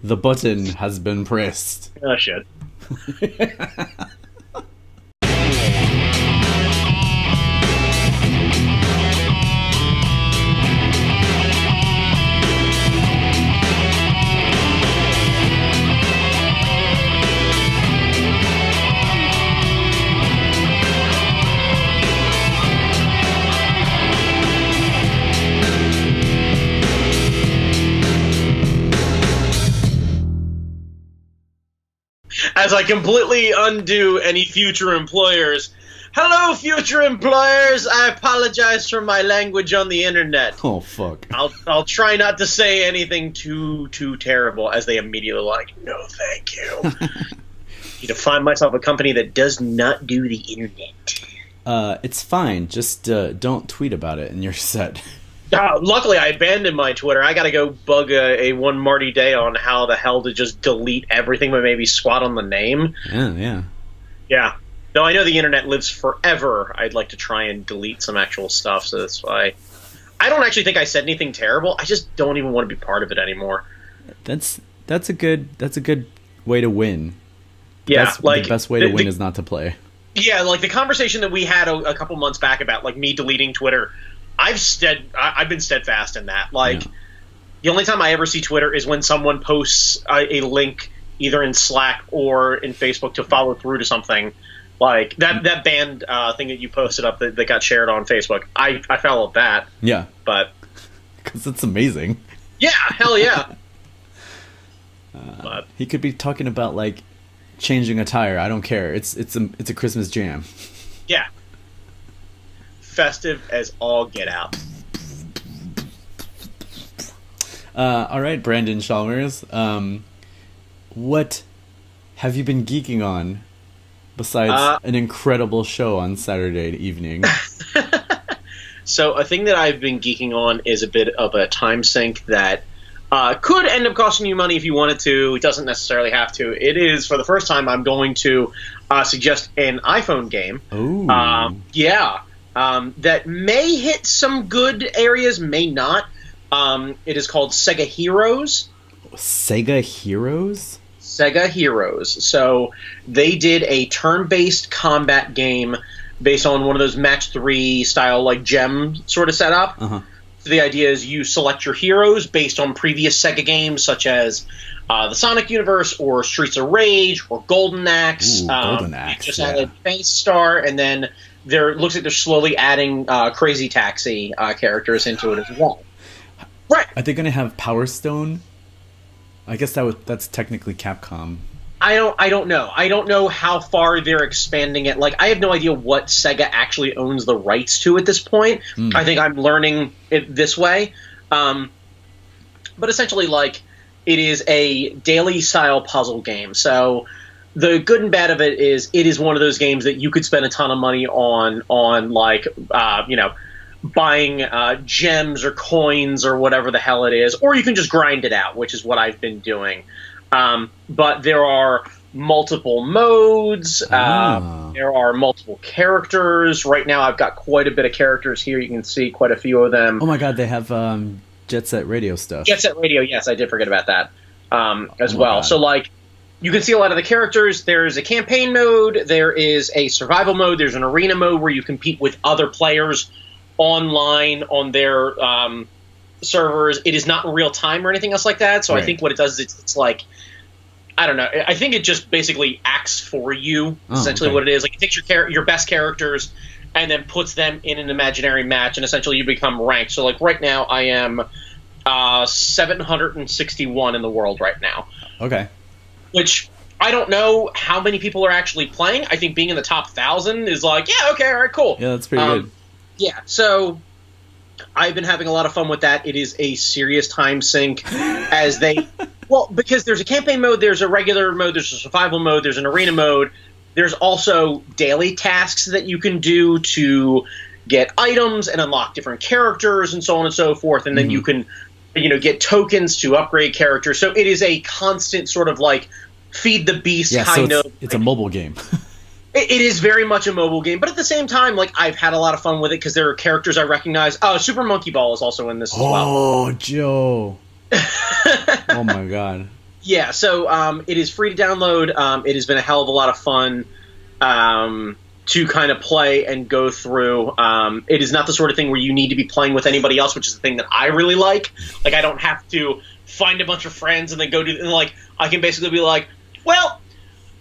The button has been pressed. Oh, shit. As I completely undo any future employers. Hello, future employers. I apologize for my language on the internet. Oh, fuck. I'll try not to say anything too terrible, as they immediately like, no, thank you. Need to find myself a company that does not do the internet. It's fine. Just don't tweet about it and you're set. Luckily, I abandoned my Twitter. I gotta go bug a one Marty Day on how the hell to just delete everything but maybe squat on the name. Yeah. Yeah. Though I know the internet lives forever, I'd like to try and delete some actual stuff, so that's why. I don't actually think I said anything terrible. I just don't even want to be part of it anymore. That's a good way to win. Yeah, the best way to win is not to play. Yeah, like the conversation that we had a couple months back about like me deleting Twitter. I've been steadfast in that. Like, The only time I ever see Twitter is when someone posts a link either in Slack or in Facebook to follow through to something. Like that band thing that you posted up that got shared on Facebook. I followed that. Yeah. But because it's amazing. Yeah, hell yeah. But he could be talking about like changing a tire. I don't care. It's a Christmas jam. Yeah. Festive as all get out. All right, Brandon Chalmers. What have you been geeking on besides an incredible show on Saturday evening? So a thing that I've been geeking on is a bit of a time sink that could end up costing you money if you wanted to. It doesn't necessarily have to. It is, for the first time, I'm going to suggest an iPhone game. Ooh. That may hit some good areas, may not. It is called Sega Heroes. Sega Heroes? Sega Heroes. So they did a turn-based combat game based on one of those Match 3 style, like gem sort of setup. Uh-huh. So the idea is you select your heroes based on previous Sega games, such as the Sonic universe or Streets of Rage or Golden Axe. Ooh, Golden Axe, you just added Face Star, and then it looks like they're slowly adding Crazy Taxi characters into it as well. Right. Are they going to have Power Stone? I guess that's technically Capcom. I don't know. I don't know how far they're expanding it. Like, I have no idea what Sega actually owns the rights to at this point. I think I'm learning it this way. But essentially, like, it is a daily style puzzle game. So the good and bad of it is one of those games that you could spend a ton of money on like, buying gems or coins or whatever the hell it is, or you can just grind it out, which is what I've been doing. But there are multiple modes. There are multiple characters. Right now I've got quite a bit of characters here. You can see quite a few of them. Oh my god, they have Jet Set Radio stuff. Jet Set Radio, yes, I did forget about that as well. God. So, like, you can see a lot of the characters. There's a campaign mode. There is a survival mode. There's an arena mode where you compete with other players online on their servers. It is not in real time or anything else like that. So right. I think what it does is it's like, I don't know. I think it just basically acts for you. Essentially, what it is, like, it takes your best characters and then puts them in an imaginary match, and essentially you become ranked. So, like, right now I am 761 in the world right now. Okay. Which I don't know how many people are actually playing. I think being in the top 1,000 is like, yeah, okay, all right, cool. Yeah, that's pretty good. Yeah, so I've been having a lot of fun with that. It is a serious time sink as they... Well, because there's a campaign mode, there's a regular mode, there's a survival mode, there's an arena mode. There's also daily tasks that you can do to get items and unlock different characters and so on and so forth. And then you can, get tokens to upgrade characters. So it is a constant sort of like feed the beast kind of. It's a mobile game. It is very much a mobile game, but at the same time, like, I've had a lot of fun with it because there are characters I recognize. Oh, Super Monkey Ball is also in this as well. Oh, Joe. Oh my god. Yeah, so it is free to download. It has been a hell of a lot of fun to kind of play and go through. It is not the sort of thing where you need to be playing with anybody else, which is the thing that I really like. Like, I don't have to find a bunch of friends and then go do, and like, I can basically be like, well,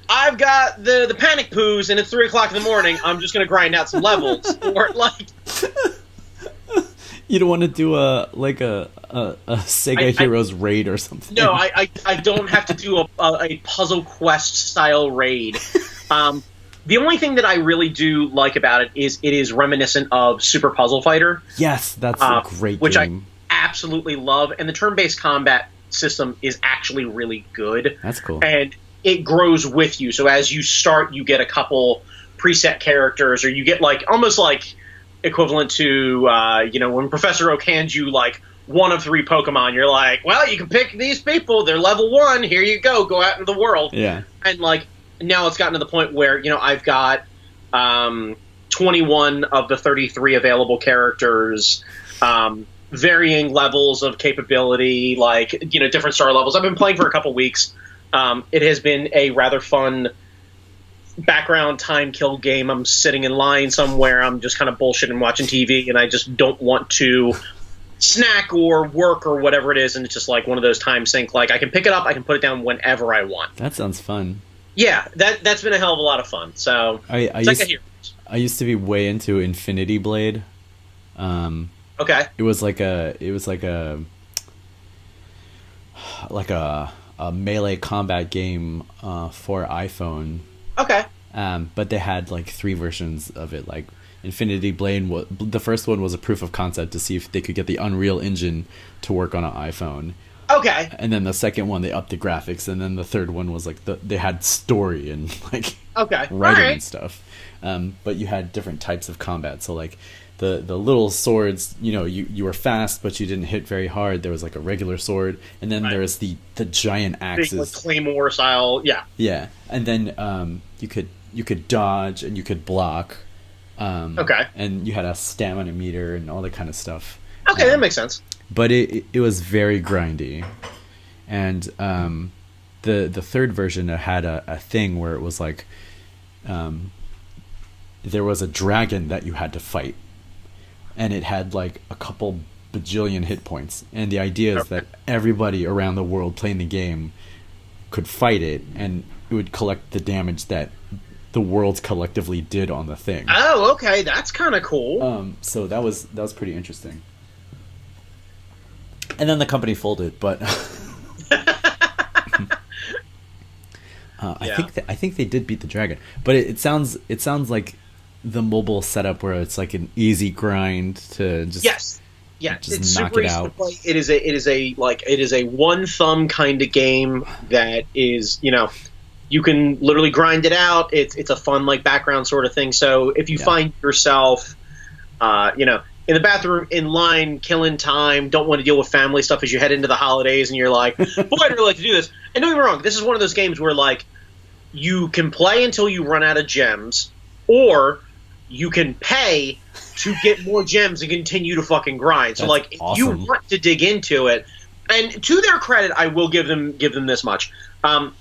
I've got the panic poos and it's 3 o'clock in the morning. I'm just going to grind out some levels. Or like, you don't want to do a Sega Heroes raid or something. No, I don't have to do a Puzzle Quest style raid. The only thing that I really do like about it is reminiscent of Super Puzzle Fighter. Yes, that's a great which game. I absolutely love, and the turn-based combat system is actually really good. That's cool. And it grows with you. So as you start, you get a couple preset characters, or you get like almost like equivalent to when Professor Oak hands you like one of 3 Pokemon. You're like, well, you can pick these people. They're level 1. Here you go. Go out into the world. Yeah. And like now it's gotten to the point where I've got 21 of the 33 available characters, varying levels of capability, like different star levels. I've been playing for a couple weeks. It has been a rather fun background time kill game. I'm sitting in line somewhere. I'm just kind of bullshitting, watching TV, and I just don't want to snack or work or whatever it is. And it's just like one of those time sink. Like I can pick it up, I can put it down whenever I want. That sounds fun. Yeah, that's been a hell of a lot of fun. So I used to be way into Infinity Blade. Okay. It was like a melee combat game for iPhone. Okay. But they had like 3 versions of it. Like Infinity Blade, the first one was a proof of concept to see if they could get the Unreal Engine to work on an iPhone. Okay. And then the second one, they upped the graphics, and then the third one was like they had story and like writing and stuff. But you had different types of combat. So like the little swords, you were fast, but you didn't hit very hard. There was like a regular sword, and then there was the giant axes, big, like, claymore style. Yeah. Yeah, and then you could dodge and you could block. Okay. And you had a stamina meter and all that kind of stuff. Okay, that makes sense. But it was very grindy, and the third version had a thing where it was like there was a dragon that you had to fight, and it had like a couple bajillion hit points, and the idea is that everybody around the world playing the game could fight it, and it would collect the damage that the worlds collectively did on the thing. Oh, okay, that's kind of cool. So that was pretty interesting. And then the company folded, but I think they did beat the dragon. But it sounds like the mobile setup where it's like an easy grind to just it's knock super it easy out. to play. It is a one thumb kind of game that is you can literally grind it out. It's a fun like background sort of thing. So if you find yourself in the bathroom, in line, killing time, don't want to deal with family stuff as you head into the holidays, and you're like, boy, I'd really like to do this. And don't get me wrong, this is one of those games where, like, you can play until you run out of gems, or you can pay to get more gems and continue to fucking grind. So, like, if you want to dig into it, and to their credit, I will give them this much.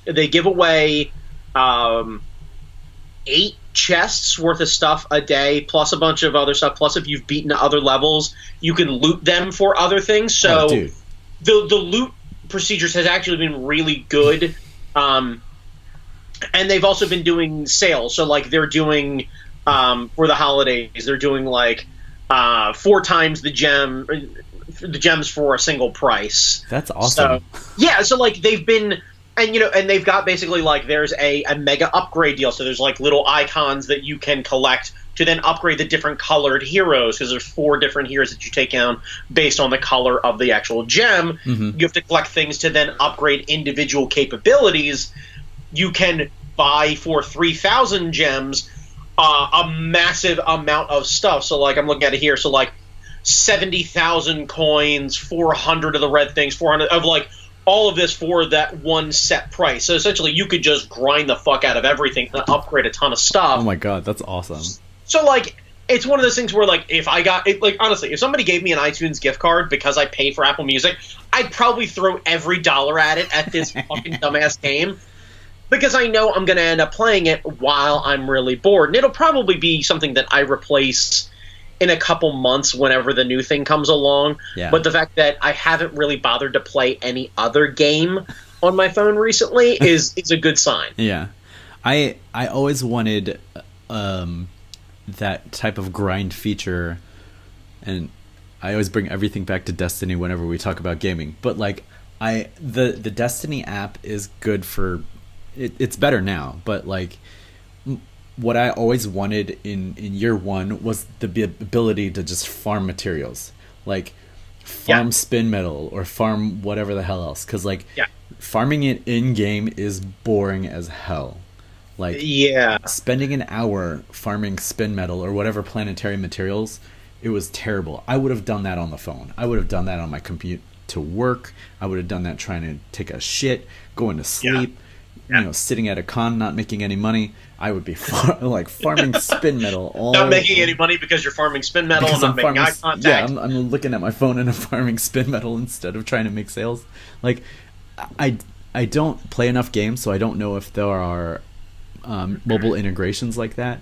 They give away 8 chests worth of stuff a day, plus a bunch of other stuff. Plus, if you've beaten other levels, you can loot them for other things. So the loot procedures has actually been really good. And they've also been doing sales. So like they're doing for the holidays, they're doing like 4 times the gems for a single price. That's awesome. So like they've been. And they've got basically like there's a mega upgrade deal. So there's like little icons that you can collect to then upgrade the different colored heroes, because there's 4 different heroes that you take down based on the color of the actual gem. Mm-hmm. You have to collect things to then upgrade individual capabilities. You can buy for 3,000 gems a massive amount of stuff. So like I'm looking at it here. So like 70,000 coins, 400 of the red things, 400 of like all of this for that one set price. So essentially you could just grind the fuck out of everything and upgrade a ton of stuff. Oh my god, that's awesome. So like it's one of those things where, like, if I got it, like, honestly, if somebody gave me an iTunes gift card because I pay for Apple Music, I'd probably throw every dollar at it at this fucking dumbass game, because I know I'm going to end up playing it while I'm really bored. And it'll probably be something that I replace in a couple months whenever the new thing comes along. Yeah. But the fact that I haven't really bothered to play any other game on my phone recently is a good sign. Yeah. I always wanted that type of grind feature, and I always bring everything back to Destiny whenever we talk about gaming. But like the Destiny app is good for it's better now, but like what I always wanted in year one was the ability to just farm materials, like farm spin metal or farm whatever the hell else, because like farming it in game is boring as hell. Like spending an hour farming spin metal or whatever planetary materials, it was terrible. I would have done that on the phone. I would have done that on my commute to work. I would have done that trying to take a shit, going to sleep, you know, sitting at a con, not making any money. I would be farming spin metal. Not making any money because you're farming spin metal and not making eye contact. Yeah, I'm looking at my phone and I'm farming spin metal instead of trying to make sales. Like, I don't play enough games, so I don't know if there are mobile integrations like that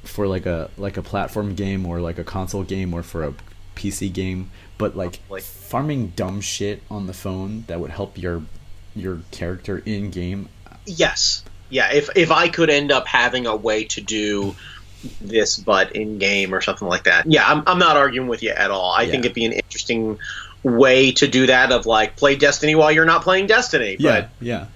for like a platform game or like a console game or for a PC game. But like farming dumb shit on the phone that would help your character in game. Yes. Yeah, if I could end up having a way to do this but in game or something like that. Yeah, I'm not arguing with you at all. I think it'd be an interesting way to do that, of like play Destiny while you're not playing Destiny. But yeah.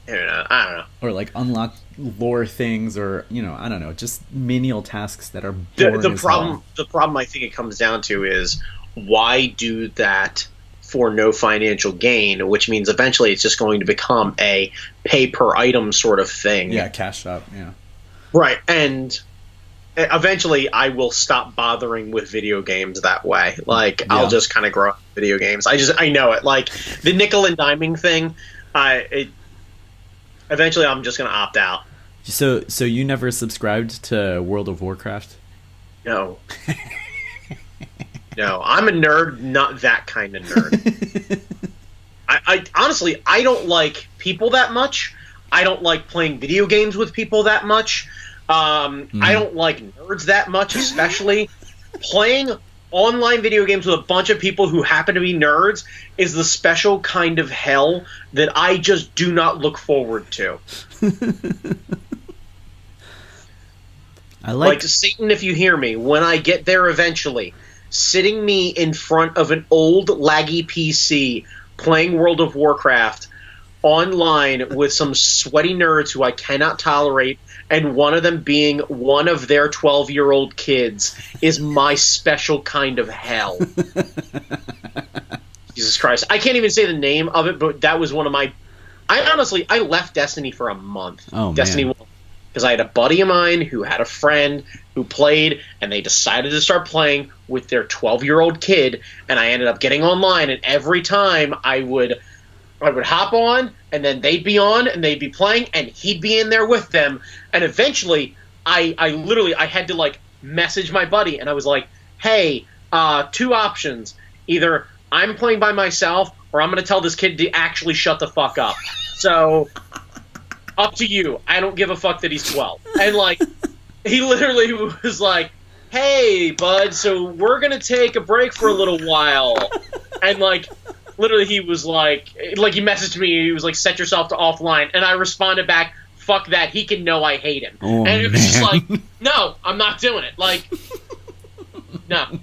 I don't know. Or like unlock lore things, or I don't know, just menial tasks that are boring. The problem I think it comes down to is, why do that for no financial gain, which means eventually it's just going to become a pay per item sort of thing. Yeah, cash up, yeah. Right, and eventually I will stop bothering with video games that way. Like, I'll just kind of grow up with video games. I know it. Like, the nickel and diming thing, eventually I'm just going to opt out. So you never subscribed to World of Warcraft? No. No, I'm a nerd, not that kind of nerd. I honestly, I don't like people that much. I don't like playing video games with people that much. I don't like nerds that much, especially. Playing online video games with a bunch of people who happen to be nerds is the special kind of hell that I just do not look forward to. I like Satan, if you hear me, when I get there eventually, sitting me in front of an old laggy PC playing World of Warcraft online with some sweaty nerds who I cannot tolerate, and one of them being one of their 12-year-old kids, is my special kind of hell. Jesus Christ. I can't even say the name of it, but that was one of my... I left Destiny for a month. Oh, Destiny 1. Because I had a buddy of mine who had a friend who played, and they decided to start playing with their 12-year-old kid, and I ended up getting online, and every time I would hop on, and then they'd be on, and they'd be playing, and he'd be in there with them, and eventually, I had to, like, message my buddy, and I was like, hey, two options. Either I'm playing by myself, or I'm going to tell this kid to actually shut the fuck up. So... up to you. I don't give a fuck that he's 12. And, like, he literally was like, hey, bud, so we're going to take a break for a little while. And, like, literally he was like, he messaged me, he was like, set yourself to offline. And I responded back, fuck that, he can know I hate him. Oh, and it was just like, no, I'm not doing it. Like, no.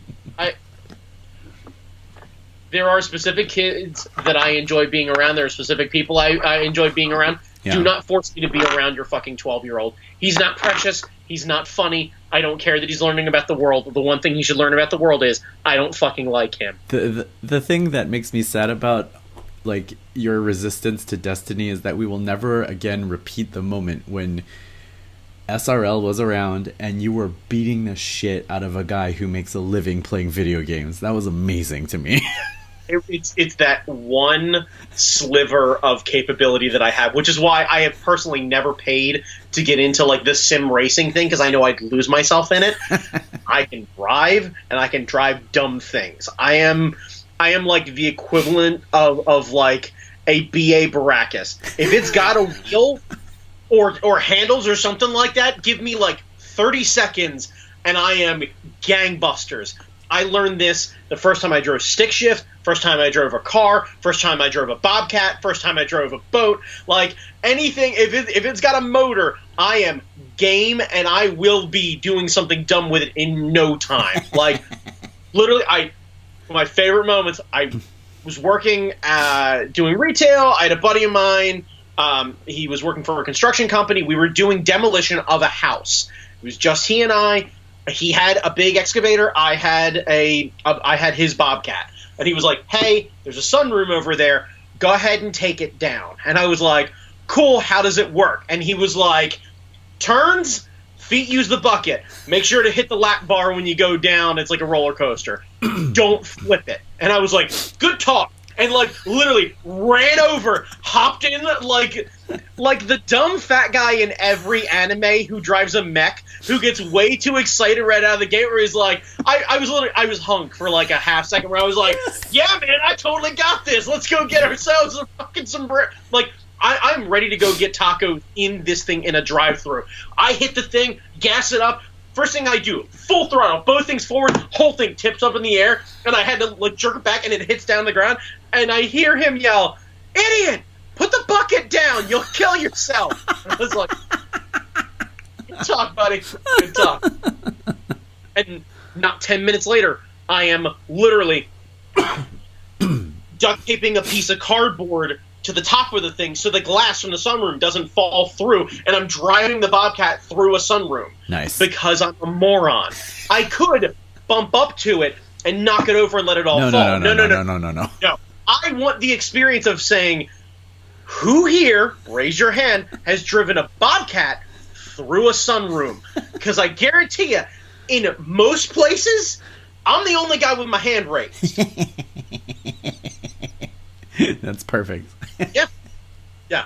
There are specific kids that I enjoy being around. There are specific people I enjoy being around. Yeah. Do not force me to be around your fucking 12-year-old. He's not precious. He's not funny. I don't care that he's learning about the world. The one thing he should learn about the world is I don't fucking like him. The thing that makes me sad about, like, your resistance to Destiny is that we will never again repeat the moment when SRL was around and you were beating the shit out of a guy who makes a living playing video games. That was amazing to me. it's that one sliver of capability that I have, which is why I have personally never paid to get into like the sim racing thing, because I know I'd lose myself in it. I can drive, and I can drive dumb things. I am like the equivalent of like a BA Baracus. If it's got a wheel or handles or something like that, give me like 30 seconds and I am gangbusters. I learned this the first time I drove stick shift, first time I drove a car, first time I drove a Bobcat, first time I drove a boat. Like anything, if it's got a motor, I am game, and I will be doing something dumb with it in no time. Like literally, my favorite moments, I was working doing retail. I had a buddy of mine. He was working for a construction company. We were doing demolition of a house. It was just he and I. He had a big excavator. I had his Bobcat, and he was like, "Hey, there's a sunroom over there. Go ahead and take it down." And I was like, "Cool. How does it work?" And he was like, "Turns, feet use the bucket. Make sure to hit the lap bar when you go down. It's like a roller coaster. Don't flip it." And I was like, "Good talk." And like literally ran over, hopped in like the dumb fat guy in every anime who drives a mech, who gets way too excited right out of the gate, where he's like, I was hung for like a half second where I was like, "Yeah, man, I totally got this. Let's go get ourselves a fucking sombrero." Like I'm ready to go get tacos in this thing in a drive-thru. I hit the thing, gas it up. First thing I do, full throttle, both things forward, whole thing tips up in the air, and I had to like jerk it back, and it hits down the ground, and I hear him yell, "Idiot! Put the bucket down! You'll kill yourself!" I was like, "Good talk, buddy. Good talk." And not 10 minutes later, I am literally duct taping a piece of cardboard to the top of the thing so the glass from the sunroom doesn't fall through, and I'm driving the Bobcat through a sunroom. Nice. Because I'm a moron. I could bump up to it and knock it over and let it all fall. No. I want the experience of saying, "Who here, raise your hand, has driven a Bobcat through a sunroom?" Because I guarantee you, in most places, I'm the only guy with my hand raised. That's perfect. Yeah.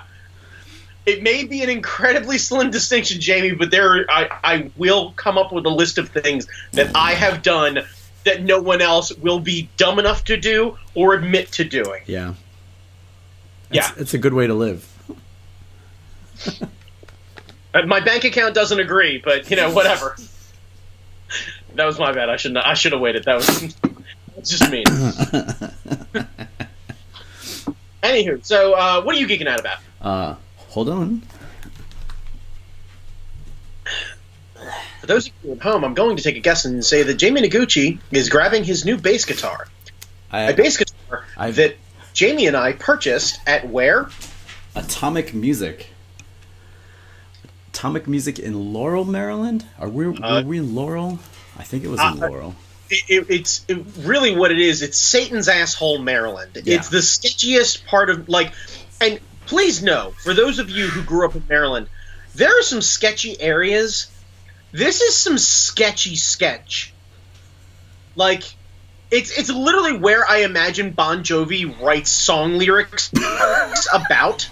It may be an incredibly slim distinction, Jamie, but I will come up with a list of things that I have done that no one else will be dumb enough to do or admit to doing. Yeah. It's a good way to live. My bank account doesn't agree, but whatever. That was my bad. I should have waited. That's just mean. Anywho, so what are you geeking out about? Hold on. For those of you at home, I'm going to take a guess and say that Jamie Noguchi is grabbing his new bass guitar. A bass guitar that Jamie and I purchased at where? Atomic Music. Atomic Music in Laurel, Maryland? Were we in Laurel? I think it was in Laurel. It's really what it is. It's Satan's asshole, Maryland. Yeah. It's the sketchiest part of and please know, for those of you who grew up in Maryland, there are some sketchy areas. This is some sketchy sketch. Like, it's literally where I imagine Bon Jovi writes song lyrics about.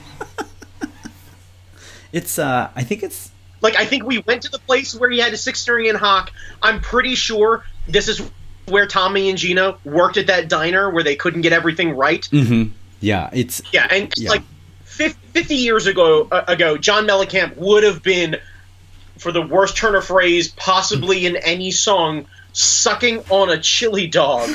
I think we went to the place where he had a 6-string and hock. I'm pretty sure this is where Tommy and Gino worked at that diner where they couldn't get everything right. Mm-hmm. Yeah, like 50 years ago, John Mellencamp would have been, for the worst turn of phrase possibly in any song, sucking on a chili dog.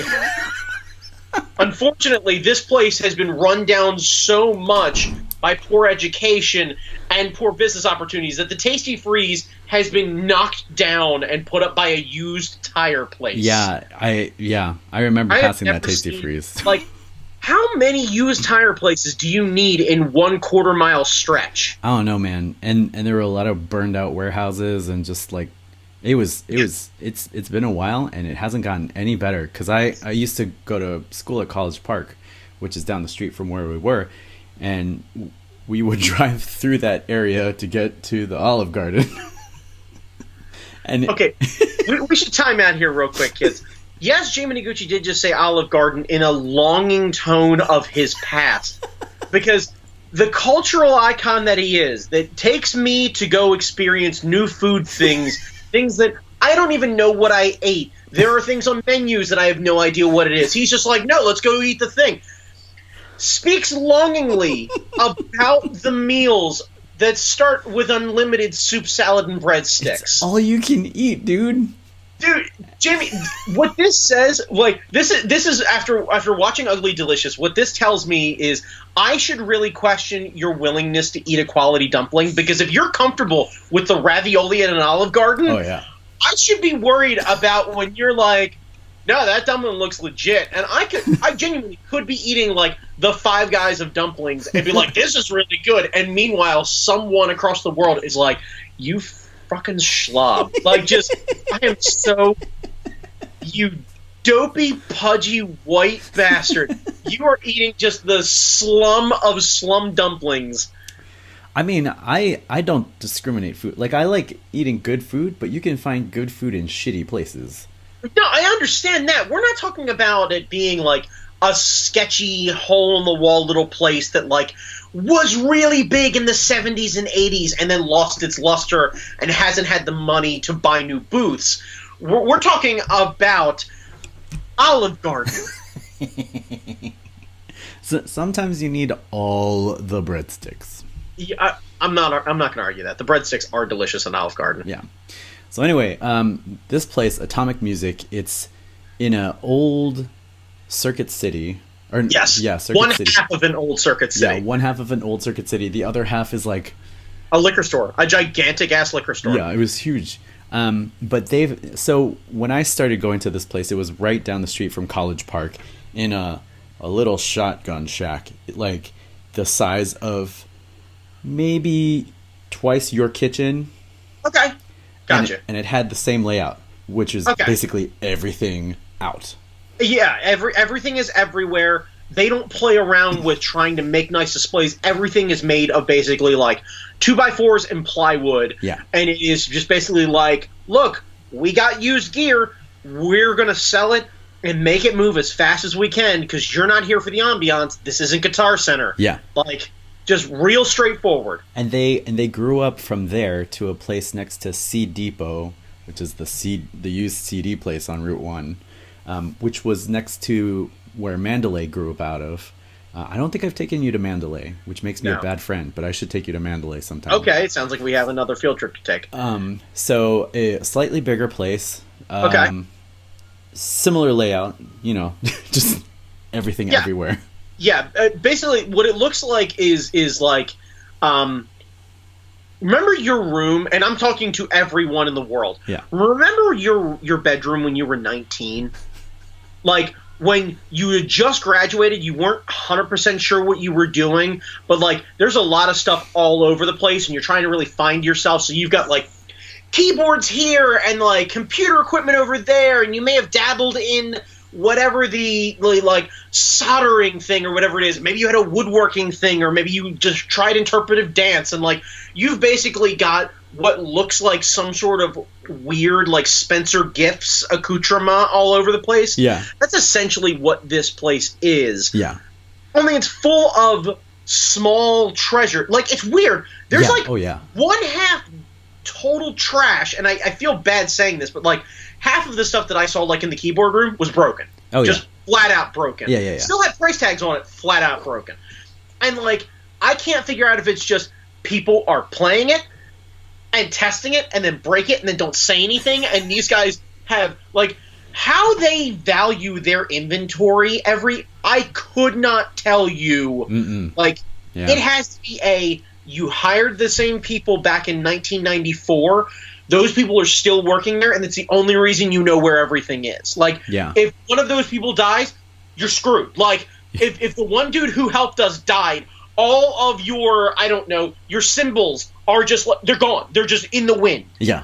Unfortunately, this place has been run down so much by poor education and poor business opportunities that the Tasty Freeze has been knocked down and put up by a used tire place. Yeah, I remember passing that Tasty Freeze. Like, how many used tire places do you need in 1/4 mile stretch? I don't know, man. And there were a lot of burned out warehouses, and just like it's been a while, and it hasn't gotten any better. Because I used to go to school at College Park, which is down the street from where we were, and we would drive through that area to get to the Olive Garden. Okay, we should time out here real quick, kids. yes, Jay Mineguchi did just say Olive Garden in a longing tone of his past. Because the cultural icon that he is, that takes me to go experience new food things that I don't even know what I ate. There are things on menus that I have no idea what it is. He's just like, no, let's go eat the thing. Speaks longingly about the meals that start with unlimited soup, salad, and breadsticks. It's all you can eat, dude. Dude, Jamie, what this says, like, this is after watching Ugly Delicious, what this tells me is I should really question your willingness to eat a quality dumpling, because if you're comfortable with the ravioli at an Olive Garden, oh yeah, I should be worried about when you're like, no, that dumpling looks legit, and I genuinely could be eating like the Five Guys of dumplings and be like, this is really good, and meanwhile, someone across the world is like, you fucking schlub. Like, just, I am so, you dopey, pudgy, white bastard. You are eating just the slum of slum dumplings. I mean, I don't discriminate food. Like, I like eating good food, but you can find good food in shitty places. No, I understand that. We're not talking about it being, like, a sketchy, hole-in-the-wall little place that, like, was really big in the 70s and 80s and then lost its luster and hasn't had the money to buy new booths. We're talking about Olive Garden. So sometimes you need all the breadsticks. Yeah, I'm not going to argue that. The breadsticks are delicious in Olive Garden. Yeah. So anyway, this place, Atomic Music, it's in an old Circuit City. Or, yes. Yeah, Circuit one City. half of an old Circuit City. Yeah, one half of an old Circuit City. The other half is like a liquor store, a gigantic ass liquor store. Yeah, it was huge. But so when I started going to this place, it was right down the street from College Park in a little shotgun shack, like the size of maybe twice your kitchen. Okay, gotcha. And it had the same layout, which is basically everything out. Yeah, everything is everywhere. They don't play around with trying to make nice displays. Everything is made of basically like 2x4s and plywood. Yeah. And it is just basically like, look, we got used gear. We're going to sell it and make it move as fast as we can because you're not here for the ambiance. This isn't Guitar Center. Yeah. Like, just real straightforward. And they grew up from there to a place next to C Depot, which is the used CD place on Route 1. Which was next to where Mandalay grew up out of. I don't think I've taken you to Mandalay, which makes me a bad friend, but I should take you to Mandalay sometime. Okay, it sounds like we have another field trip to take. So a slightly bigger place. Similar layout, just everything everywhere. Yeah, basically what it looks like is like, remember your room, and I'm talking to everyone in the world. Yeah. Remember your bedroom when you were 19? Like, when you had just graduated, you weren't 100% sure what you were doing, but, like, there's a lot of stuff all over the place, and you're trying to really find yourself, so you've got, like, keyboards here and, like, computer equipment over there, and you may have dabbled in whatever the like, soldering thing or whatever it is. Maybe you had a woodworking thing, or maybe you just tried interpretive dance, and, like, you've basically got what looks like some sort of weird, like, Spencer Gifts accoutrement all over the place. Yeah. That's essentially what this place is. Yeah. Only it's full of small treasure. Like, it's weird. There's, one half total trash, and I feel bad saying this, but, like, half of the stuff that I saw, like, in the keyboard room was broken. Oh, just flat out broken. Yeah. Still had price tags on it, flat out broken. And, like, I can't figure out if it's just people are playing it and testing it and then break it and then don't say anything, and these guys have, like, how they value their inventory I could not tell you. Mm-mm. Like, Yeah. It has to be you hired the same people back in 1994. Those people are still working there, and it's the only reason you know where everything is. Like, if one of those people dies, you're screwed. Like, if the one dude who helped us died, all of your, I don't know, your symbols are just, they're gone. They're just in the wind. Yeah.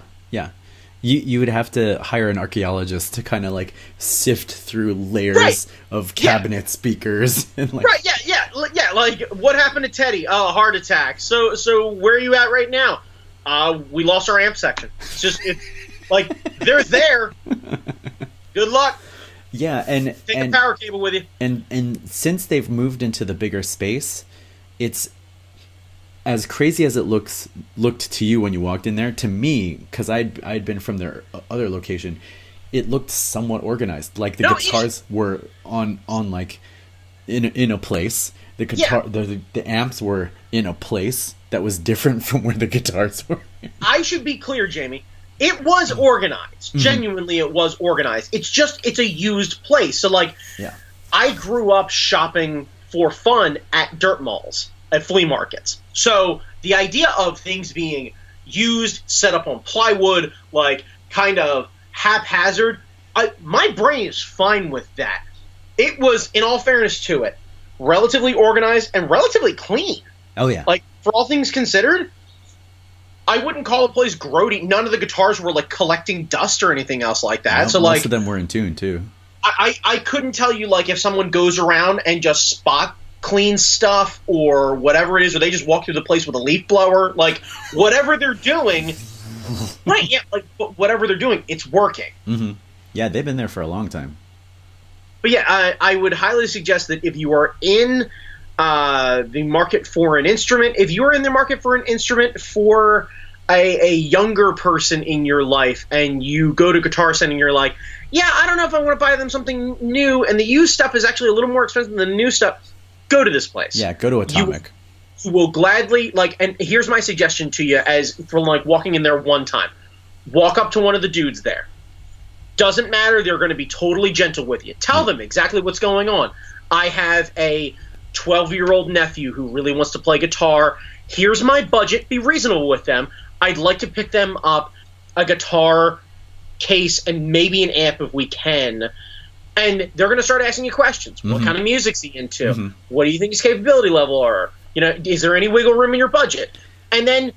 You would have to hire an archaeologist to kind of, like, sift through layers of cabinet speakers. And, like, yeah. Like, what happened to Teddy? Oh, heart attack. So where are you at right now? We lost our amp section. It's just, like, they're there. Good luck. Yeah, and take a power cable with you. And since they've moved into the bigger space, it's as crazy as it looked to you when you walked in there. To me, because I'd been from their other location, it looked somewhat organized. Like the guitars were on like in a place. The guitar, the amps were in a place that was different from where the guitars were. I should be clear, Jamie. It was organized. Mm-hmm. Genuinely, it was organized. It's a used place. So, like, I grew up shopping for fun at dirt malls, at flea markets. So the idea of things being used, set up on plywood, like, kind of haphazard, my brain is fine with that. It was, in all fairness to it, relatively organized and relatively clean. Oh, yeah. Like, for all things considered, I wouldn't call the place grody. None of the guitars were, like, collecting dust or anything else like that. No, so, most like, of them were in tune, too. I couldn't tell you, like, if someone goes around and just spot cleans stuff or whatever it is, or they just walk through the place with a leaf blower. Like, whatever they're doing, right, yeah, like, whatever they're doing, it's working. Mm-hmm. Yeah, they've been there for a long time. But yeah, I would highly suggest that if you are in the market for an instrument, if you're in the market for an instrument for a younger person in your life, and you go to Guitar Center and you're like, yeah, I don't know if I want to buy them something new, and the used stuff is actually a little more expensive than the new stuff, go to this place. Yeah, go to Atomic. You will gladly, like, and here's my suggestion to you as for, like, walking in there one time. Walk up to one of the dudes there. Doesn't matter. They're going to be totally gentle with you. Tell them exactly what's going on. I have a 12-year-old nephew who really wants to play guitar. Here's my budget. Be reasonable with them. I'd like to pick them up a guitar case and maybe an amp if we can. And they're going to start asking you questions. Mm-hmm. What kind of music's he into? Mm-hmm. What do you think his capability level are? You know, is there any wiggle room in your budget? And then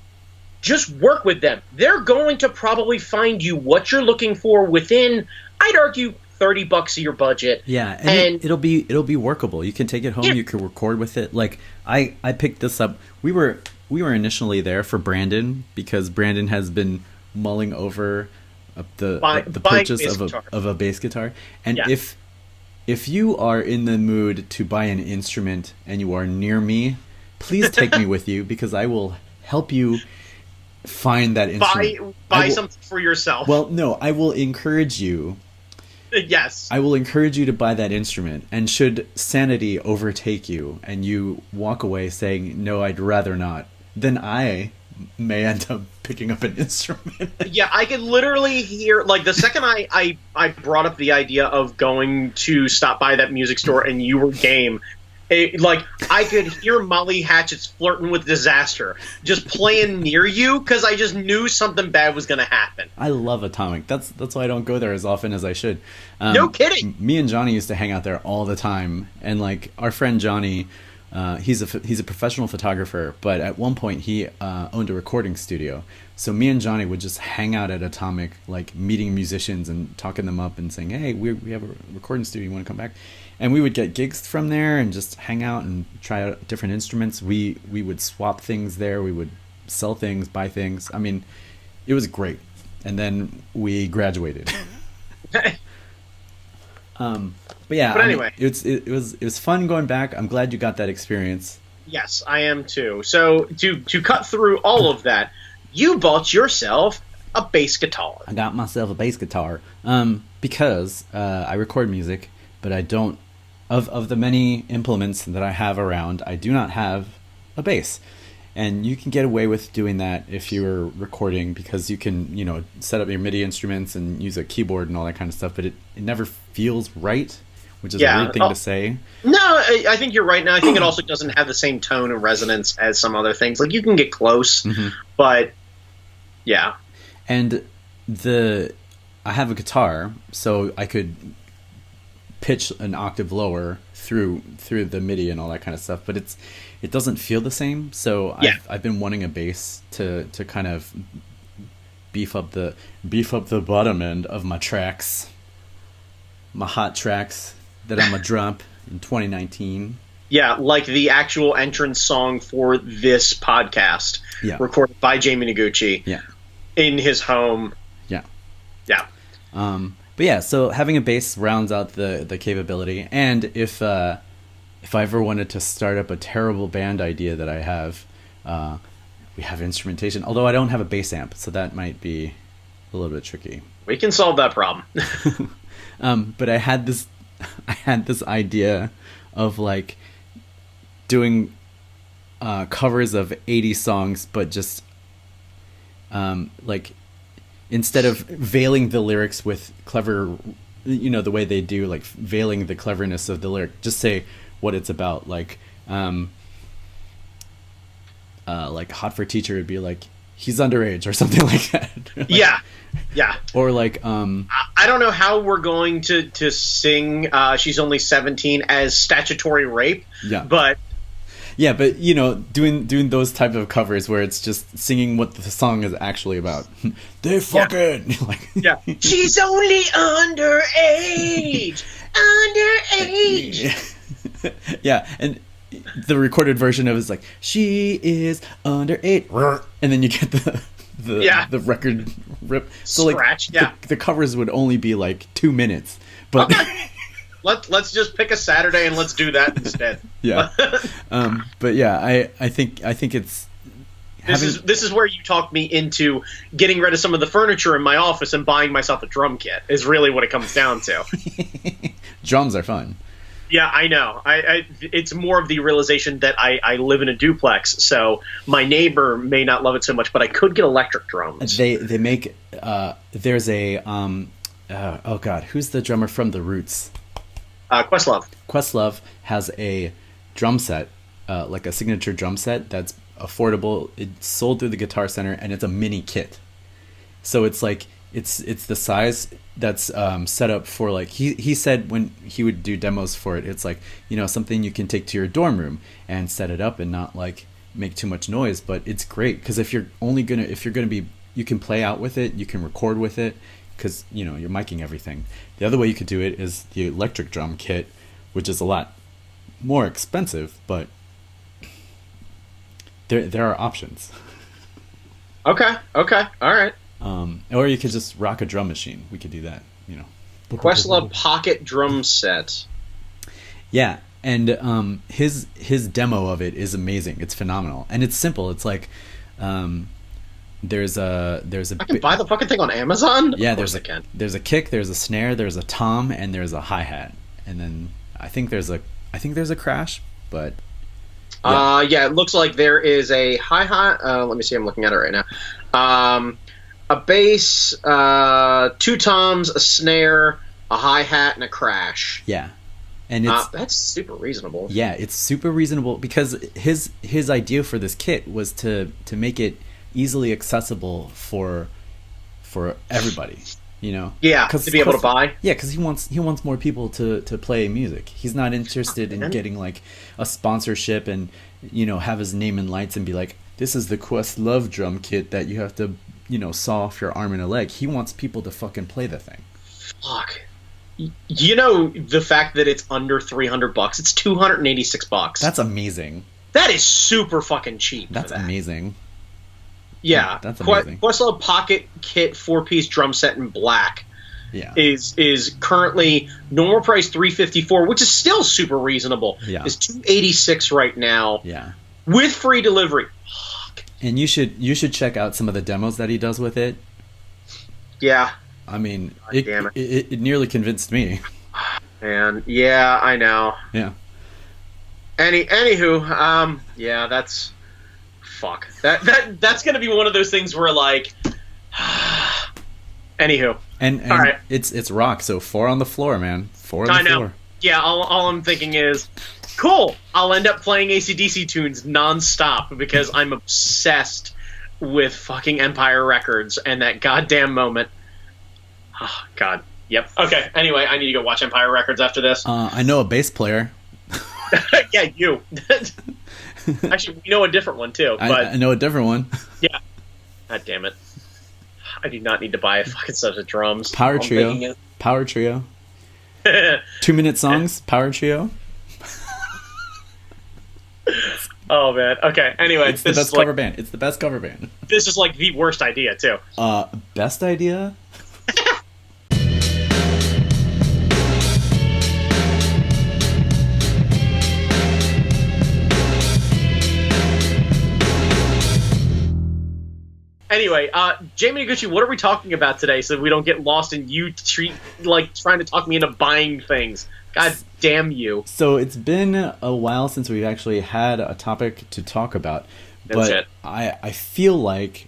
just work with them. They're going to probably find you what you're looking for within, I'd argue, $30 of your budget. Yeah, and it'll be workable. You can take it home. Yeah. You can record with it. Like I picked this up. We were initially there for Brandon because Brandon has been mulling over the purchase of a bass guitar. And if you are in the mood to buy an instrument and you are near me, please take me with you because I will help you find that instrument. Buy something for yourself. Well, no, I will encourage you. Yes. I will encourage you to buy that instrument. And should sanity overtake you and you walk away saying, no, I'd rather not, then I may end up picking up an instrument. Yeah, I could literally hear, like, the second I brought up the idea of going to stop by that music store and you were game, like, I could hear Molly Hatchet's Flirting with Disaster just playing near you because I just knew something bad was going to happen. I love Atomic. That's why I don't go there as often as I should. No kidding. Me and Johnny used to hang out there all the time, and, like, our friend Johnny, he's a professional photographer, but at one point he owned a recording studio. So me and Johnny would just hang out at Atomic, like, meeting musicians and talking them up and saying, hey, we have a recording studio, you want to come back? And we would get gigs from there and just hang out and try out different instruments. We would swap things there. We would sell things, buy things. I mean, it was great. And then we graduated. But yeah. But anyway, I mean, it was fun going back. I'm glad you got that experience. Yes, I am too. So to cut through all of that, you bought yourself a bass guitar. I got myself a bass guitar because I record music, but I don't. Of the many implements that I have around, I do not have a bass. And you can get away with doing that if you're recording because you can, you know, set up your MIDI instruments and use a keyboard and all that kind of stuff, but it never feels right, which is a weird thing to say. No, I think you're right. Now, I think it also doesn't have the same tone and resonance as some other things. Like, you can get close, but yeah. And I have a guitar, so I could pitch an octave lower through the MIDI and all that kind of stuff, but it doesn't feel the same. So I've been wanting a bass to kind of beef up the bottom end of my tracks, my hot tracks that I'm gonna drop in 2019. Yeah, like the actual entrance song for this podcast, recorded by Jamie Noguchi. Yeah, in his home. Yeah. Yeah. But yeah, so having a bass rounds out the capability. And if I ever wanted to start up a terrible band idea that I have, we have instrumentation. Although I don't have a bass amp, so that might be a little bit tricky. We can solve that problem. But I had this idea of like doing covers of 80 songs, but just like instead of veiling the lyrics with clever, the way they do, like veiling the cleverness of the lyric, just say what it's about. Like Hot for Teacher would be like, he's underage or something like that. Yeah. Or like I don't know how we're going to sing She's Only 17 as statutory rape. Yeah. But doing those type of covers where it's just singing what the song is actually about. They fucking yeah. She's only underage. Yeah, and the recorded version of it is like, she is underage, and then you get the record rip. So scratch. Like the covers would only be like 2 minutes, but. Okay. Let's just pick a Saturday and let's do that instead. Yeah. But yeah, I think it's this is where you talked me into getting rid of some of the furniture in my office and buying myself a drum kit is really what it comes down to. Drums are fun. Yeah, I know. It's more of the realization that I live in a duplex, so my neighbor may not love it so much, but I could get electric drums. They make there's a oh god, who's the drummer from The Roots? Questlove has a drum set, like a signature drum set that's affordable. It's sold through the Guitar Center, and it's a mini kit. So it's like it's the size that's set up for, like, he said when he would do demos for it, it's like, something you can take to your dorm room and set it up and not like make too much noise. But it's great because if you're gonna be, you can play out with it, you can record with it, because you're micing everything. The other way you could do it is the electric drum kit, which is a lot more expensive, but there are options. Okay, all right. Or you could just rock a drum machine. We could do that. Questlove pocket drum set. Yeah, and his demo of it is amazing. It's phenomenal, and it's simple. It's like. There's a I can buy the fucking thing on Amazon? Yeah, there's a kick, there's a snare, there's a tom, and there's a hi-hat. And then I think there's a crash, but yeah, it looks like there is a hi-hat. Let me see, I'm looking at it right now. A bass, 2 toms, a snare, a hi-hat, and a crash. Yeah. And that's super reasonable. Yeah, it's super reasonable because his idea for this kit was to make it easily accessible for everybody, Yeah, to be able to buy. Yeah, because he wants more people to play music. He's not interested in getting like a sponsorship and have his name in lights and be like, this is the Questlove drum kit that you have to saw off your arm and a leg. He wants people to fucking play the thing. Fuck. The fact that it's under $300, it's $286. That's amazing. That is super fucking cheap. That's amazing. Yeah, that's amazing. Questlove Pocket Kit 4-piece drum set in black. Yeah, is currently normal price $354, which is still super reasonable. Yeah, is $286 right now. Yeah, with free delivery. And you should check out some of the demos that he does with it. Yeah, I mean, it nearly convinced me. And yeah, I know. Yeah. Anywho, yeah, that's. Fuck. That's gonna be one of those things where like anywho. And all right. It's rock, so 4 on the floor, man. 4 on the floor. Yeah, all I'm thinking is cool. I'll end up playing AC/DC tunes nonstop because I'm obsessed with fucking Empire Records and that goddamn moment. Oh god. Yep. Okay. Anyway, I need to go watch Empire Records after this. I know a bass player. Yeah, you. Actually, we know a different one too. But I know a different one. Yeah. God damn it! I do not need to buy a fucking set of drums. Power trio. 2-minute songs. Power trio. Oh man. Okay. Anyway, it's the best cover band. It's the best cover band. This is like the worst idea too. Best idea. Anyway, Jamie Noguchi, what are we talking about today so we don't get lost in you trying to talk me into buying things? God damn you. So it's been a while since we've actually had a topic to talk about. But I feel like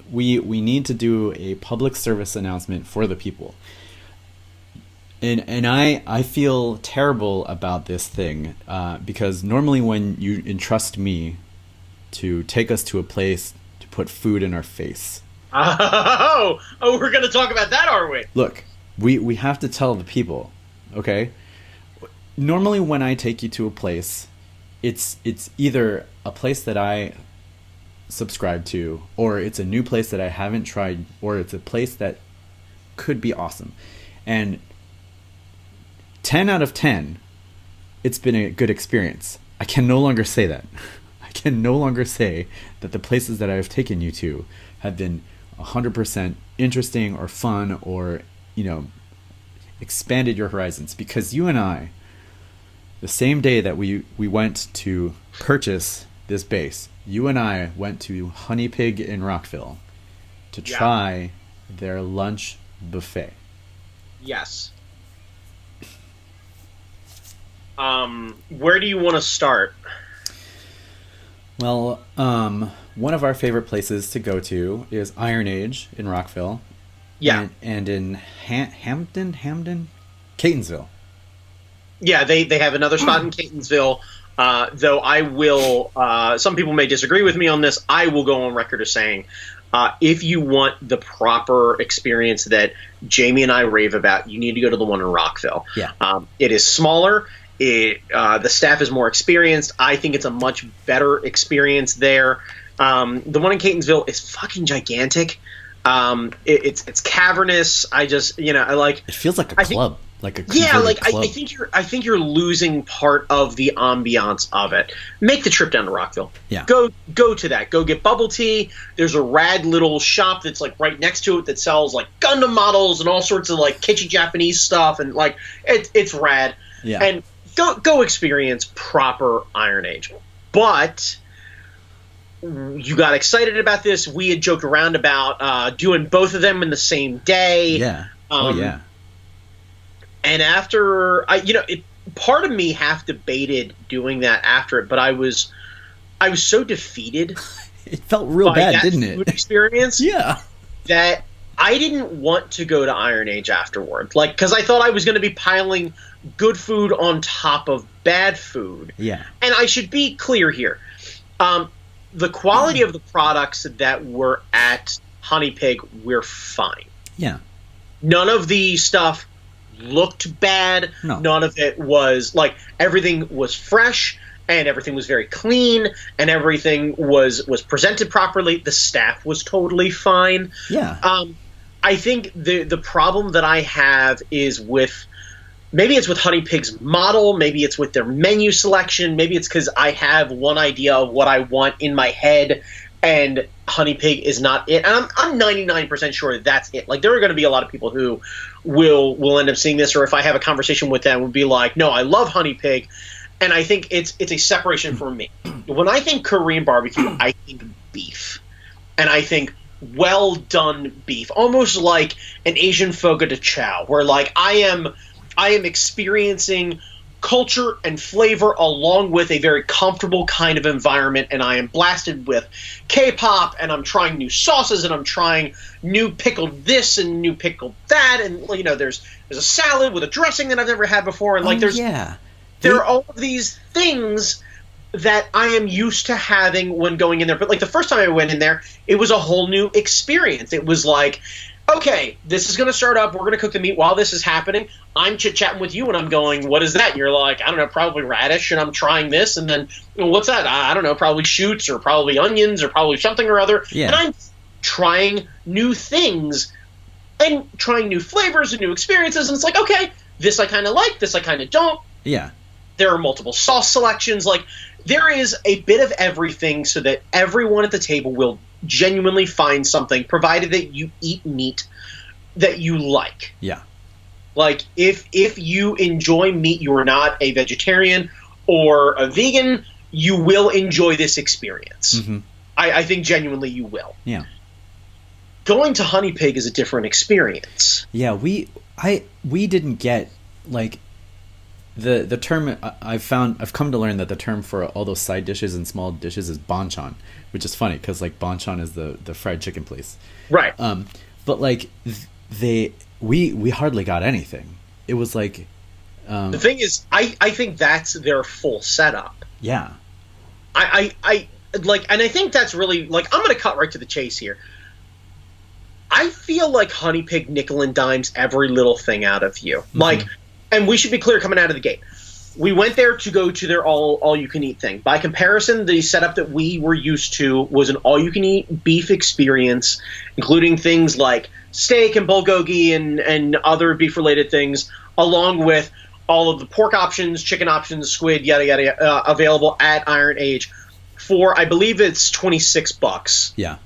we need to do a public service announcement for the people. And I feel terrible about this thing because normally when you entrust me to take us to a place to put food in our face. Oh, we're going to talk about that, are we? Look, we have to tell the people, okay? Normally when I take you to a place, it's either a place that I subscribe to, or it's a new place that I haven't tried, or it's a place that could be awesome. And 10 out of 10, it's been a good experience. I can no longer say that. I can no longer say that the places that I've taken you to have been 100% interesting or fun or, expanded your horizons. Because you and I, the same day that we went to purchase this base, you and I went to Honey Pig in Rockville to try their lunch buffet. Yes. Where do you want to start? Well, one of our favorite places to go to is Iron Age in Rockville. Yeah. And in Hamden? Catonsville. Yeah, they have another spot in Catonsville. Though I will, some people may disagree with me on this, I will go on record as saying, if you want the proper experience that Jamie and I rave about, you need to go to the one in Rockville. Yeah. It is smaller. The staff is more experienced. I think it's a much better experience there. The one in Catonsville is fucking gigantic. It's cavernous. I just, I like. It feels like a club. Like a club. I think you're losing part of the ambiance of it. Make the trip down to Rockville. Yeah. Go to that. Go get bubble tea. There's a rad little shop that's like right next to it that sells like Gundam models and all sorts of like kitschy Japanese stuff, and like it's rad. Yeah. And go experience proper Iron Age. But you got excited about this. We had joked around about doing both of them in the same day. Yeah. Yeah. And after part of me half debated doing that after it, but I was so defeated. It felt real bad, didn't it? Food experience, yeah. That I didn't want to go to Iron Age afterward, because I thought I was going to be piling good food on top of bad food. Yeah. And I should be clear here: the quality of the products that were at Honey Pig, we're fine. Yeah. None of the stuff looked bad. No. None of it was everything was fresh and everything was very clean and everything was presented properly. The staff was totally fine. Yeah. I think the problem that I have is maybe it's with Honey Pig's model, maybe it's with their menu selection, maybe it's because I have one idea of what I want in my head and Honey Pig is not it. And I'm 99% sure that's it. There are going to be a lot of people who will end up seeing this, or if I have a conversation with them, would be like, no, I love Honey Pig. And I think it's a separation for me. When I think Korean barbecue, I think beef. And I think well done beef, almost like an Asian fogo de chao, where I am experiencing culture and flavor along with a very comfortable kind of environment, and I am blasted with K-pop, and I'm trying new sauces, and I'm trying new pickled this and new pickled that, and there's a salad with a dressing that I've never had before, and there are all of these things that I am used to having when going in there. But the first time I went in there, it was a whole new experience. It was okay, this is going to start up. We're going to cook the meat while this is happening. I'm chit-chatting with you, and I'm going, what is that? And you're like, I don't know, probably radish, and I'm trying this, and then, what's that? I don't know, probably shoots, or probably onions, or probably something or other. Yeah. And I'm trying new things, and trying new flavors and new experiences, and it's okay, this I kind of like, this I kind of don't. Yeah. There are multiple sauce selections. There is a bit of everything so that everyone at the table will genuinely find something, provided that you eat meat that you like. Yeah. If you enjoy meat, you are not a vegetarian or a vegan, you will enjoy this experience. Mm-hmm. I think genuinely you will. Yeah. going to Honey Pig is a different experience. Yeah, we didn't get like the term. I've come to learn that the term for all those side dishes and small dishes is banchan, which is funny because like banchan is the fried chicken place, right? But like we hardly got anything. It was like the thing is, I think that's their full setup. Yeah, I like, and I think that's really like, I'm going to cut right to the chase here. I feel like Honey Pig nickel and dimes every little thing out of you. Mm-hmm. Like, and we should be clear coming out of the gate. We went there to go to their all-you-can-eat thing. By comparison, the setup that we were used to was an all-you-can-eat beef experience, including things like steak and bulgogi and other beef-related things, along with all of the pork options, chicken options, squid, yada, yada, available at Iron Age for, I believe it's $26. Yeah.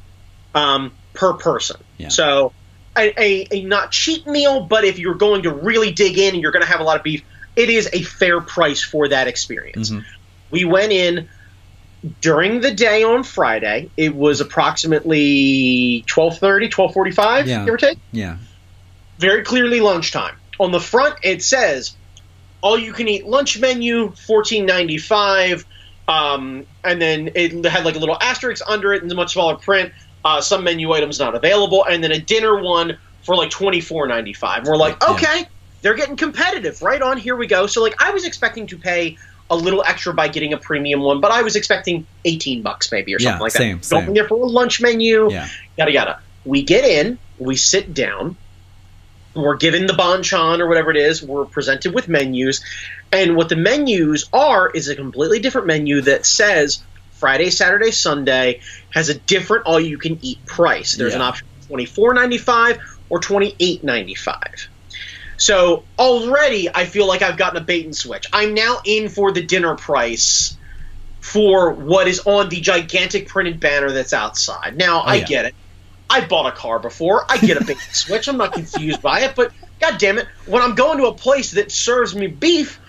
Per person. Yeah. So a not cheap meal, but if you're going to really dig in and you're going to have a lot of beef, it is a fair price for that experience. Mm-hmm. We went in during the day on Friday. It was approximately 12:30, 12:45, give or take. Yeah. Very clearly lunchtime. On the front, it says, all-you-can-eat lunch menu, $14.95, and then it had like a little asterisk under it in a much smaller print. Some menu items not available, and then a dinner one for like $24.95. We're like, okay, they're getting competitive. Right on, here we go. So like, I was expecting to pay a little extra by getting a premium one, but I was expecting $18 maybe or something like that. Same. Going there for a lunch menu, yada yada. We get in, we sit down, we're given the banchan or whatever it is. We're presented with menus, and what the menus are is a completely different menu that says Friday, Saturday, Sunday has a different all-you-can-eat price. There's an option for $24.95 or $28.95. So already I feel like I've gotten a bait and switch. I'm now in for the dinner price for what is on the gigantic printed banner that's outside. Now, I get it. I bought a car before. I get a bait and switch. I'm not confused by it. But, God damn it, when I'm going to a place that serves me beef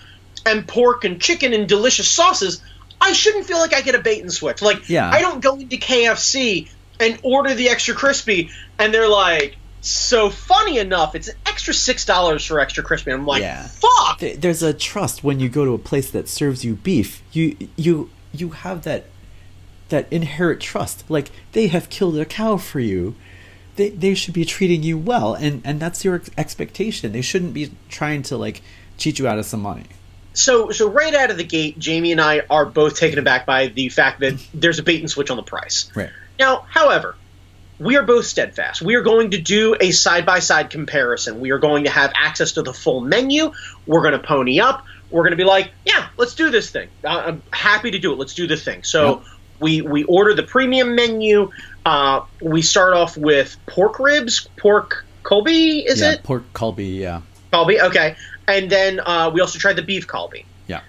and pork and chicken and delicious sauces, I shouldn't feel like I get a bait and switch. Like, I don't go into KFC and order the extra crispy, and they're like, so funny enough, it's an extra $6 for extra crispy. I'm like, fuck! There's a trust when you go to a place that serves you beef. You have that inherent trust. Like, they have killed a cow for you. They should be treating you well, and that's your expectation. They shouldn't be trying to, like, cheat you out of some money. So right out of the gate, Jamie and I are both taken aback by the fact that there's a bait and switch on the price. Right. Now, however, we are both steadfast. We are going to do a side-by-side comparison. We are going to have access to the full menu. We're going to pony up. We're going to be like, yeah, let's do this thing. I'm happy to do it. Let's do the thing. So we order the premium menu. We start off with pork ribs, pork Colby, is it? Pork Colby, yeah. Colby, okay. And then we also tried the beef Colby. Yeah.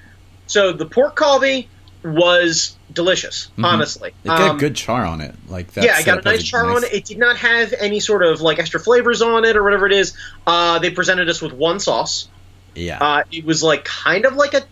So the pork Colby was delicious, honestly. It got good char on it. Like that. Yeah, it got a nice char on it. It did not have any sort of like extra flavors on it or whatever it is. They presented us with one sauce. Yeah. It was like kind of like a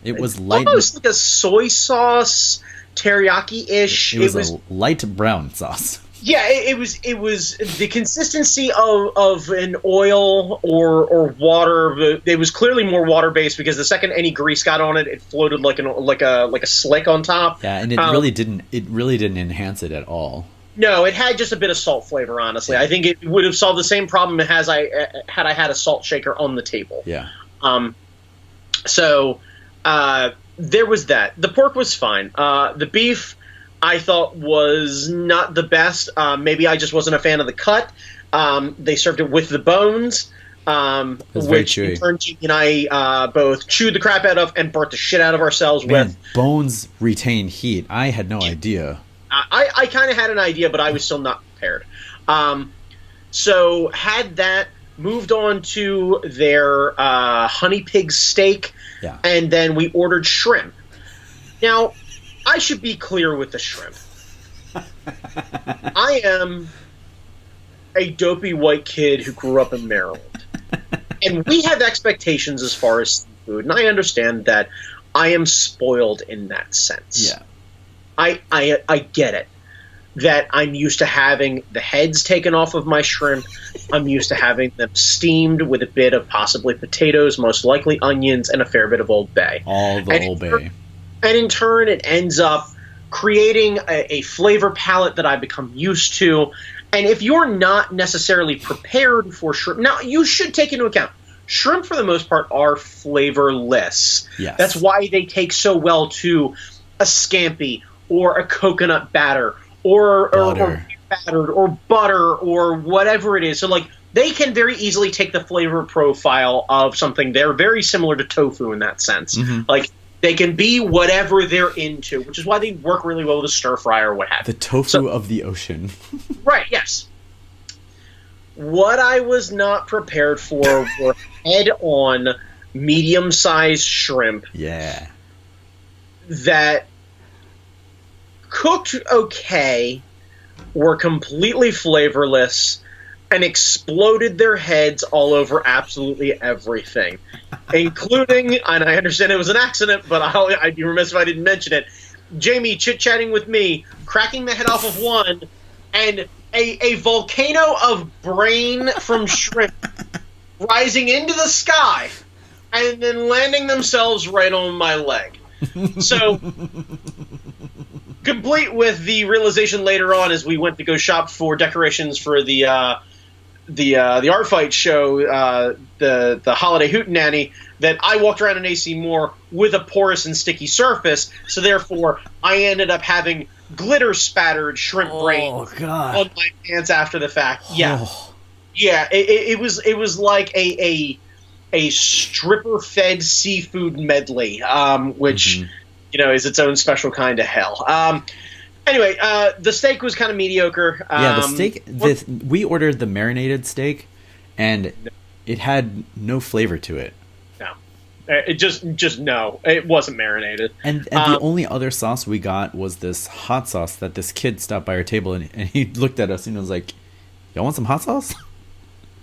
it was light, almost like a soy sauce, teriyaki-ish. It was a light brown sauce. Yeah, it was the consistency of an oil or water. It was clearly more water based because the second any grease got on it, it floated like a slick on top. Yeah, and it really didn't enhance it at all. No, it had just a bit of salt flavor. Honestly, I think it would have solved the same problem as I had a salt shaker on the table. Yeah. So there was that. The pork was fine. The beef, I thought, was not the best. Maybe I just wasn't a fan of the cut. They served it with the bones, which in turn Jamie and I both chewed the crap out of and burnt the shit out of ourselves with. Bones retain heat. I had no idea. I kind of had an idea, but I was still not prepared. So had that, moved on to their honey pig steak, and then we ordered shrimp. Now, I should be clear with the shrimp. I am a dopey white kid who grew up in Maryland. And we have expectations as far as seafood, and I understand that I am spoiled in that sense. Yeah. I get it. that I'm used to having the heads taken off of my shrimp. I'm used to having them steamed with a bit of possibly potatoes, most likely onions, and a fair bit of Old Bay. All the Old Bay. And in turn, it ends up creating a flavor palette that I've become used to. And if you're not necessarily prepared for shrimp, now you should take into account, shrimp for the most part are flavorless. Yes. That's why they take so well to a scampi or a coconut batter or battered or butter or whatever it is. So like they can very easily take the flavor profile of something. They're very similar to tofu in that sense. Mm-hmm. Like they can be whatever they're into, which is why they work really well with a stir fry or what have you. The tofu of the ocean. Right, yes. What I was not prepared for were head-on, medium-sized shrimp. Yeah. That cooked okay, were completely flavorless, and exploded their heads all over absolutely everything. Including, and I understand it was an accident, but I'd be remiss if I didn't mention it, Jamie chit-chatting with me, cracking the head off of one, and a volcano of brain from shrimp rising into the sky, and then landing themselves right on my leg. So, complete with the realization later on as we went to go shop for decorations for the Art Fight show, the Holiday Hootenanny, that I walked around in AC Moore with a porous and sticky surface, so therefore I ended up having glitter-spattered shrimp brain on my pants after the fact. Yeah. Oh. Yeah, it was like a stripper-fed seafood medley, which, is its own special kind of hell. Anyway, the steak was kind of mediocre. Yeah, the steak, we ordered the marinated steak, and it had no flavor to it. No. It just no. It wasn't marinated. And the only other sauce we got was this hot sauce that this kid stopped by our table, and he looked at us and was like, y'all want some hot sauce?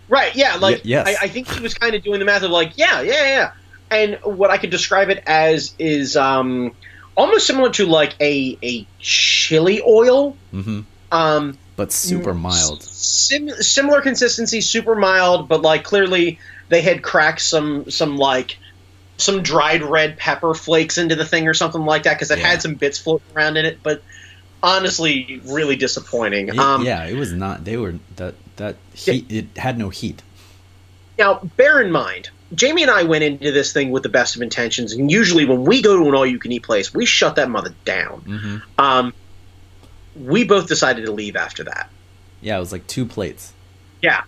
Right, yeah. Like, yes. I think he was kind of doing the math of like, yeah. And what I could describe it as is almost similar to like a chili oil. Mm-hmm. But super mild. Similar consistency, super mild, but like clearly they had cracked some dried red pepper flakes into the thing or something like that, because it had some bits floating around in it, but honestly really disappointing. It was not. They were that heat. It had no heat. Now, bear in mind, Jamie and I went into this thing with the best of intentions, and usually when we go to an all-you-can-eat place, we shut that mother down. Mm-hmm. We both decided to leave after that. Yeah, it was like 2 plates. Yeah,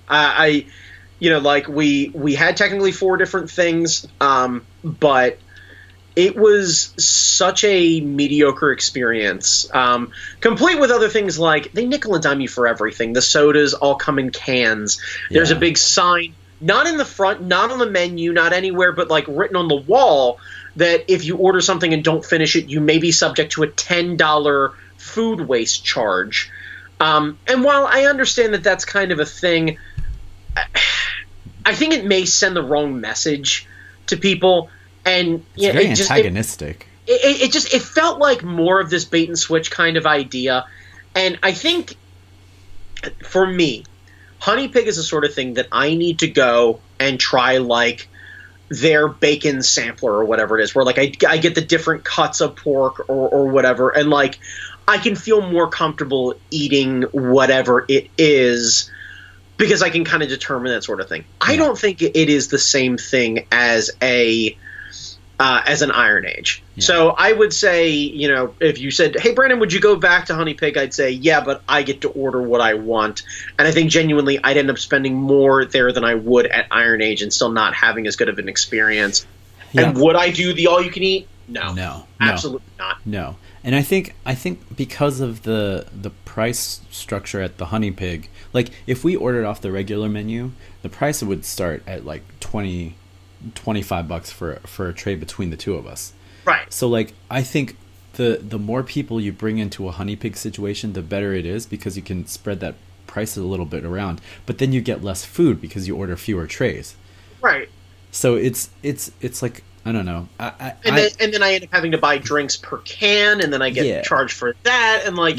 we had technically 4 different things, but it was such a mediocre experience, complete with other things like they nickel and dime you for everything. The sodas all come in cans. There's a big sign, not in the front, not on the menu, not anywhere, but like written on the wall that if you order something and don't finish it, you may be subject to a $10 food waste charge. And while I understand that that's kind of a thing, I think it may send the wrong message to people. And it's very antagonistic. It felt like more of this bait and switch kind of idea. And I think for me, Honey Pig is the sort of thing that I need to go and try like their bacon sampler or whatever it is, where like I get the different cuts of pork or whatever, and like I can feel more comfortable eating whatever it is because I can kind of determine that sort of thing. Yeah. I don't think it is the same thing as an Iron Age. Yeah. So I would say, if you said, hey, Brandon, would you go back to Honey Pig? I'd say, yeah, but I get to order what I want. And I think genuinely I'd end up spending more there than I would at Iron Age and still not having as good of an experience. Yeah. And would I do the all-you-can-eat? No. Absolutely not. No. And I think because of the price structure at the Honey Pig, like if we ordered off the regular menu, the price would start at like $25 for a tray between the two of us. Right. So like I think the more people you bring into a Honey Pig situation, the better it is, because you can spread that price a little bit around. But then you get less food because you order fewer trays. Right. So it's like, I don't know. And then I end up having to buy drinks per can, and then I get charged for that, and like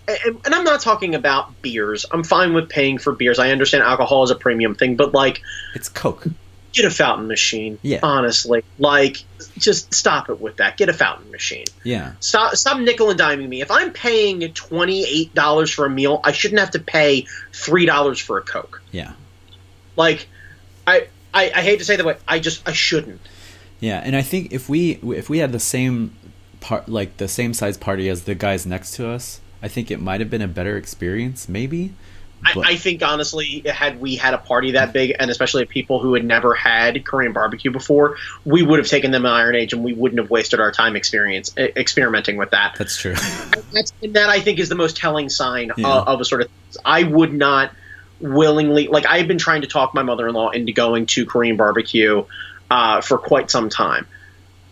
and I'm not talking about beers. I'm fine with paying for beers. I understand alcohol is a premium thing, but like, it's Coke. Get a fountain machine. Yeah. Honestly, like, just stop it with that. Get a fountain machine. Yeah. Stop nickel and diming me. If I'm paying $28 for a meal, I shouldn't have to pay $3 for a Coke. Yeah. Like, I hate to say that way. I shouldn't. Yeah, and I think if we had the same the same size party as the guys next to us, I think it might have been a better experience, maybe. I think, honestly, had we had a party that big, and especially people who had never had Korean barbecue before, we would have taken them to Iron Age, and we wouldn't have wasted our time experimenting with that. That's true. And that, I think, is the most telling sign of a sort of... I would not willingly... Like, I've been trying to talk my mother-in-law into going to Korean barbecue for quite some time.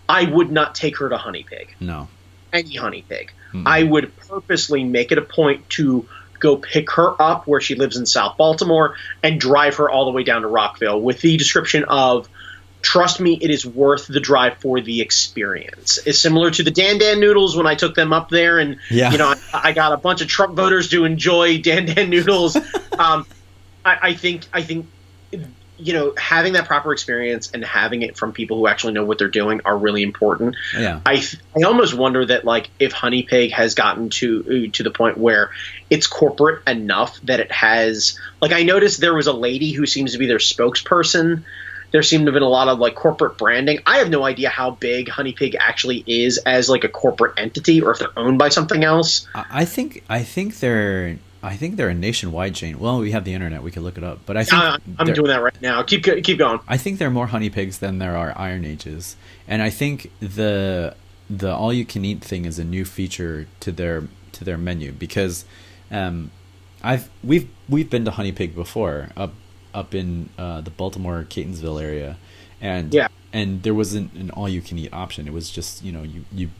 I would not take her to Honey Pig. No. Any Honey Pig. Mm-hmm. I would purposely make it a point to go pick her up where she lives in South Baltimore and drive her all the way down to Rockville with the description of, trust me, it is worth the drive for the experience. It's similar to the Dan Dan noodles when I took them up there, and I got a bunch of Trump voters to enjoy Dan Dan noodles. I think having that proper experience and having it from people who actually know what they're doing are really important. Yeah. I almost wonder that, like, if Honey Pig has gotten to the point where it's corporate enough that it has, like, I noticed there was a lady who seems to be their spokesperson. There seemed to have been a lot of, like, corporate branding. I have no idea how big Honey Pig actually is as, like, a corporate entity, or if they're owned by something else. I think they're a nationwide chain. Well, we have the internet; we can look it up. But I think I'm doing that right now. Keep going. I think there are more Honey Pigs than there are Iron Ages, and I think the all-you-can-eat thing is a new feature to their menu, because we've been to Honey Pig before up in the Baltimore Catonsville area, and there wasn't an all-you-can-eat option. It was just you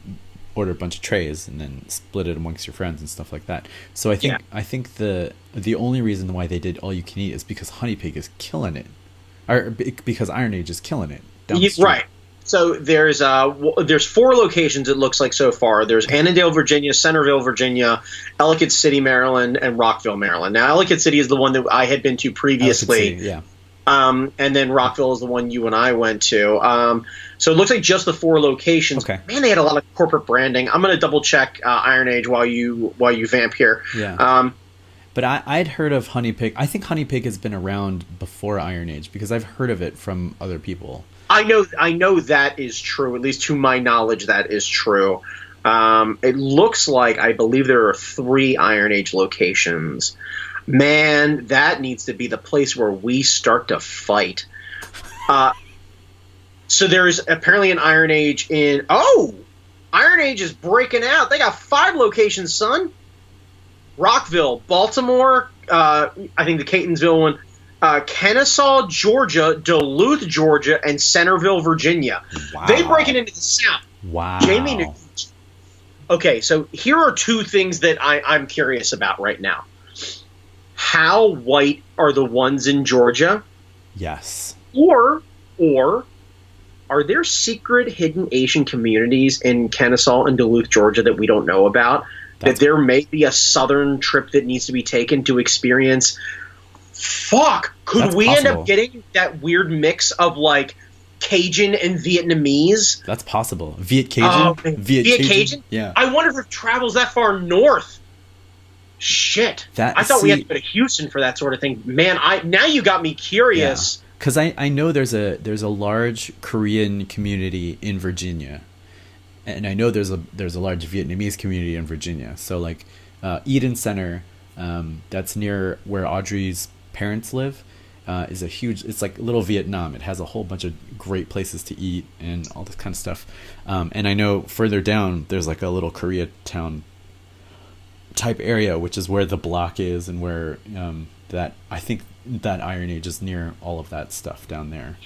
order a bunch of trays and then split it amongst your friends and stuff like that. So I think the only reason why they did all you can eat is because Honey Pig is killing it, or because Iron Age is killing it. Right. So there's 4 locations, it looks like, so far. There's Annandale, Virginia, Centerville, Virginia, Ellicott City, Maryland, and Rockville, Maryland. Now, Ellicott City is the one that I had been to previously. City, yeah. And then Rockville is the one you and I went to. So it looks like just the 4 locations. Okay. Man, they had a lot of corporate branding. I'm going to double check Iron Age while you vamp here. Yeah. But I'd heard of Honey Pig. I think Honey Pig has been around before Iron Age because I've heard of it from other people. I know that is true. At least to my knowledge, that is true. It looks like, I believe there are 3 Iron Age locations. Man, that needs to be the place where we start to fight. So there's apparently an Iron Age in... Oh! Iron Age is breaking out. They got 5 locations, son. Rockville, Baltimore, I think the Catonsville one, Kennesaw, Georgia, Duluth, Georgia, and Centerville, Virginia. Wow. They break it into the South. Wow. Jamie... Okay, so here are 2 things that I'm curious about right now. How white are the ones in Georgia? Yes. Or are there secret hidden Asian communities in Kennesaw and Duluth, Georgia that we don't know about? That there may be a southern trip that needs to be taken to experience. Fuck! Could we end up getting that weird mix of, like, Cajun and Vietnamese? That's possible. Viet Cajun? Viet Cajun? Yeah. I wonder if it travels that far north. Shit. I thought we had to go to Houston for that sort of thing. Man, now you got me curious. Because I know there's a large Korean community in Virginia, and I know there's a large Vietnamese community in Virginia. So, like, Eden Center, that's near where Audrey's parents live, is a huge. It's like little Vietnam. It has a whole bunch of great places to eat and all this kind of stuff. And I know further down there's like a little Koreatown type area, which is where the block is, and where that I think that Iron Age is near all of that stuff down there.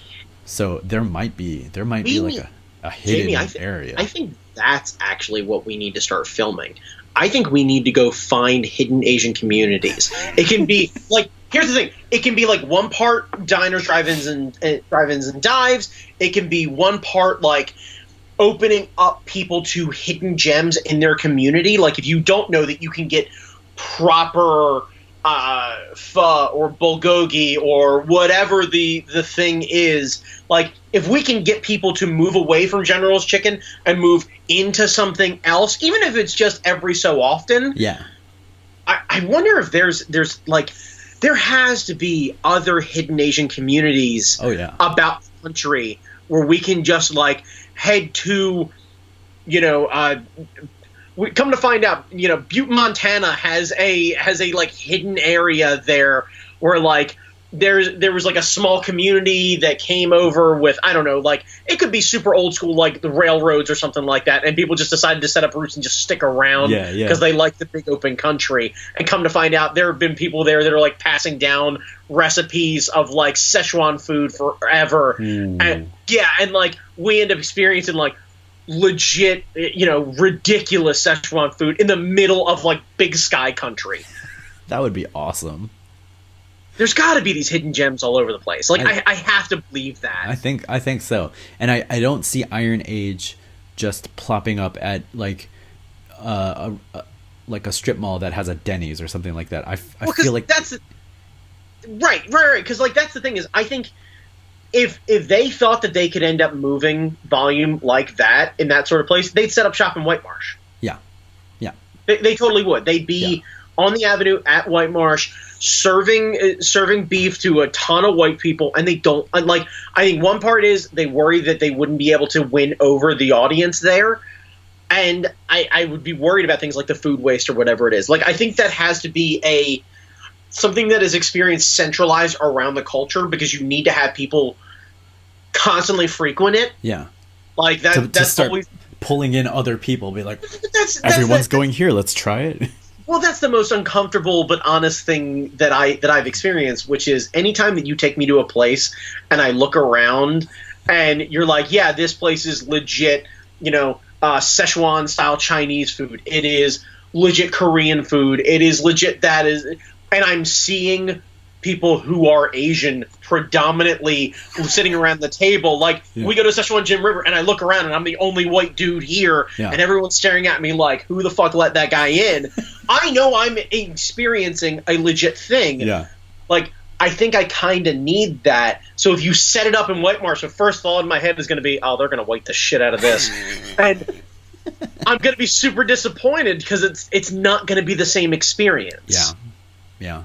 So there might be like a hidden area. I think that's actually what we need to start filming. I think we need to go find hidden Asian communities. It can be like, here's the thing. It can be like one part diners, drive-ins, and dives. It can be one part like opening up people to hidden gems in their community. Like, if you don't know that you can get proper pho or bulgogi or whatever the thing is. Like, if we can get people to move away from General's Chicken and move into something else, even if it's just every so often. Yeah. I wonder if there's like, there has to be other hidden Asian communities about the country where we can just like head to, we come to find out, Butte, Montana has a like hidden area there where like there was like a small community that came over with, I don't know, like it could be super old school, like the railroads or something like that, and people just decided to set up roots and just stick around because they like the big open country. And come to find out, there have been people there that are like passing down recipes of like Szechuan food forever. And like we end up experiencing like legit, ridiculous Szechuan food in the middle of like Big Sky country. That would be awesome. There's got to be these hidden gems all over the place. Like I have to believe that. I think so. And I don't see Iron Age just plopping up at like a strip mall that has a Denny's or something like that. I feel like that's right. Because like that's the thing is, I think if they thought that they could end up moving volume like that in that sort of place, they'd set up shop in White Marsh. Yeah. They totally would. They'd be on the avenue at White Marsh, serving beef to a ton of white people, and they don't like. I think one part is they worry that they wouldn't be able to win over the audience there, and I would be worried about things like the food waste or whatever it is. Like I think that has to be something that is experienced centralized around the culture, because you need to have people constantly frequent it. Yeah, like that. That's start always pulling in other people. Be like, everyone's going here. Let's try it. Well, that's the most uncomfortable but honest thing that I've experienced, which is anytime that you take me to a place and I look around and you're like, yeah, this place is legit, Szechuan style Chinese food. It is legit Korean food. It is legit and I'm seeing people who are Asian predominantly sitting around the table. Like we go to Szechuan Jim River and I look around and I'm the only white dude here and everyone's staring at me like, who the fuck let that guy in? I know I'm experiencing a legit thing. Yeah. Like, I think I kind of need that. So if you set it up in White Marsh, the first thought in my head is going to be, oh, they're going to white the shit out of this. And I'm going to be super disappointed because it's not going to be the same experience. Yeah.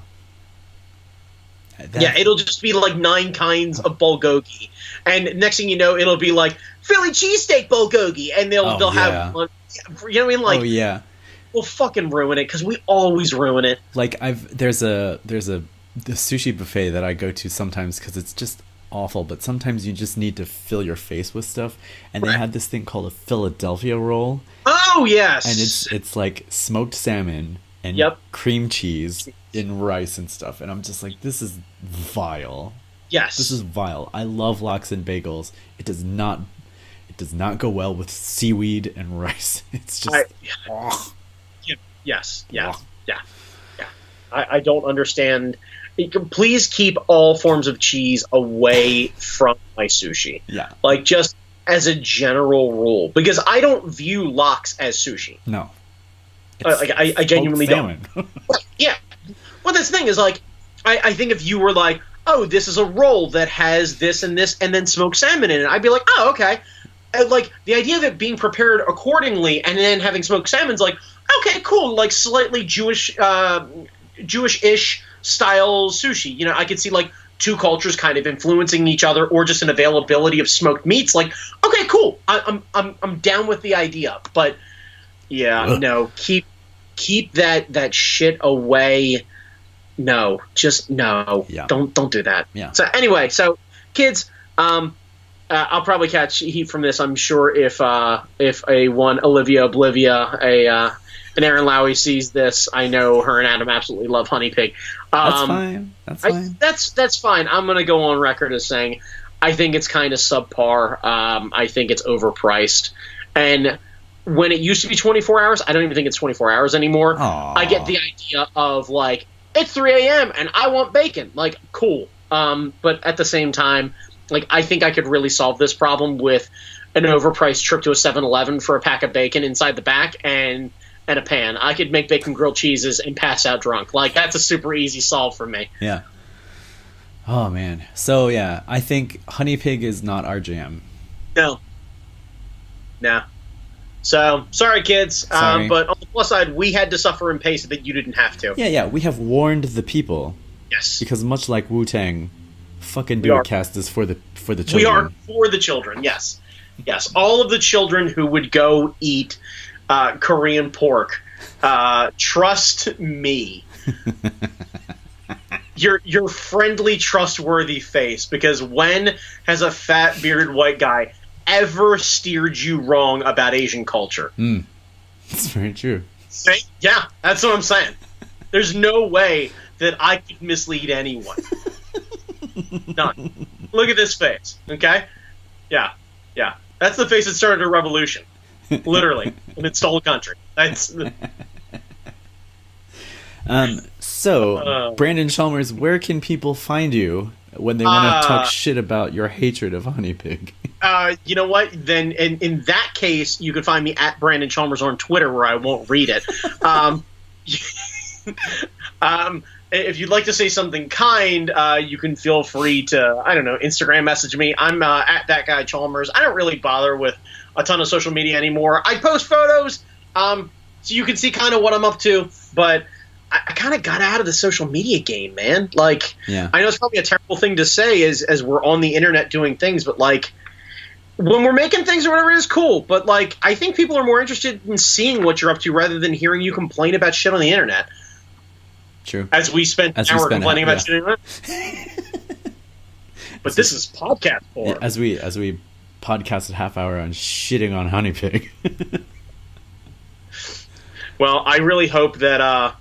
It'll just be like 9 kinds of bulgogi, and next thing you know, it'll be like Philly cheesesteak bulgogi, and they'll have, you know what I mean? Like, we'll fucking ruin it because we always ruin it. Like there's the sushi buffet that I go to sometimes because it's just awful, but sometimes you just need to fill your face with stuff, and they had this thing called a Philadelphia roll. Oh yes, and it's like smoked salmon and cream cheese in rice and stuff, and I'm just like, this is vile. Yes, this is vile. I love lox and bagels. It does not go well with seaweed and rice. It's just I don't understand. Please keep all forms of cheese away from my sushi. Yeah, like just as a general rule, because I don't view lox as sushi. No. Like I genuinely don't. Yeah. Well, this thing is like, I think if you were like, oh, this is a roll that has this and this and then smoked salmon in it, I'd be like, oh, okay. And like the idea of it being prepared accordingly and then having smoked salmon's like, okay, cool. Like slightly Jewish-ish style sushi. I could see like two cultures kind of influencing each other, or just an availability of smoked meats. Like, okay, cool. I'm down with the idea, but. Yeah, no. Keep that shit away. No, just no. Yeah. Don't do that. Yeah. So anyway, kids, I'll probably catch heat from this. I'm sure if a one Olivia Oblivia, an Aaron Lowy sees this, I know her and Adam absolutely love Honey Pig. That's fine. That's fine. That's fine. I'm gonna go on record as saying I think it's kind of subpar. I think it's overpriced, and. When it used to be 24 hours, I don't even think it's 24 hours anymore. Aww. I get the idea of, like, it's 3 a.m. and I want bacon. Like, cool. But at the same time, like, I think I could really solve this problem with an overpriced trip to a 7-Eleven for a pack of bacon inside the back and and a pan. I could make bacon grilled cheeses and pass out drunk. Like, that's a super easy solve for me. Yeah. Oh, man. So, yeah, I think honey pig is not our jam. No. So, sorry, kids. Sorry. But on the plus side, we had to suffer and pay so that you didn't have to. Yeah, we have warned the people. Yes. Because much like Wu-Tang, fucking Do It Cast is for the children. We are for the children, yes. Yes, all of the children who would go eat Korean pork, trust me. Your friendly, trustworthy face, because when has a fat, bearded white guy ever steered you wrong about Asian culture? That's very true. Yeah, that's what I'm saying. There's no way that I could mislead anyone. None. Look at this face, okay? Yeah. That's the face that started a revolution. Literally. And it stole a country. That's... So, Brandon Chalmers, where can people find you when they want to talk shit about your hatred of honey pig? You know what? Then in that case, you can find me at Brandon Chalmers on Twitter, where I won't read it. If you'd like to say something kind, you can feel free to, I don't know, Instagram message me. I'm at that guy Chalmers. I don't really bother with a ton of social media anymore. I post photos, so you can see kind of what I'm up to, but I kind of got out of the social media game, man. Like, yeah. I know it's probably a terrible thing to say as we're on the internet doing things, but like, when we're making things or whatever, it is cool. But like, I think people are more interested in seeing what you're up to rather than hearing you complain about shit on the internet. True. As we spent an hour complaining about shit on the internet. But this is podcast form. Yeah, as we podcasted half hour on shitting on honey pig. Well, I really hope that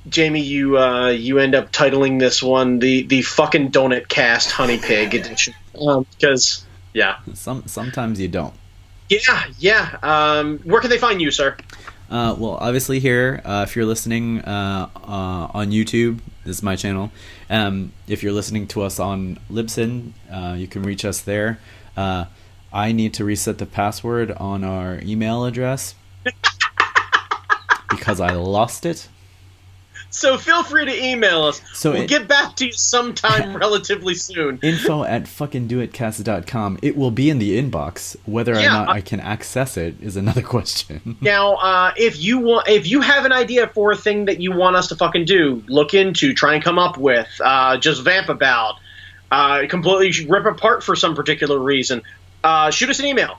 Jamie, you end up titling this one the fucking Donut Cast Honey Pig edition, because sometimes you don't. Yeah. Where can they find you, sir? Well, obviously here, if you're listening on YouTube, this is my channel. If you're listening to us on Libsyn, you can reach us there. I need to reset the password on our email address because I lost it. So feel free to email us. We'll get back to you sometime relatively soon. info@fuckingdoitcast.com. It will be in the inbox. Whether or not I can access it is another question. Now, if you have an idea for a thing that you want us to fucking do, look into, try and come up with, just vamp about, completely rip apart for some particular reason, shoot us an email.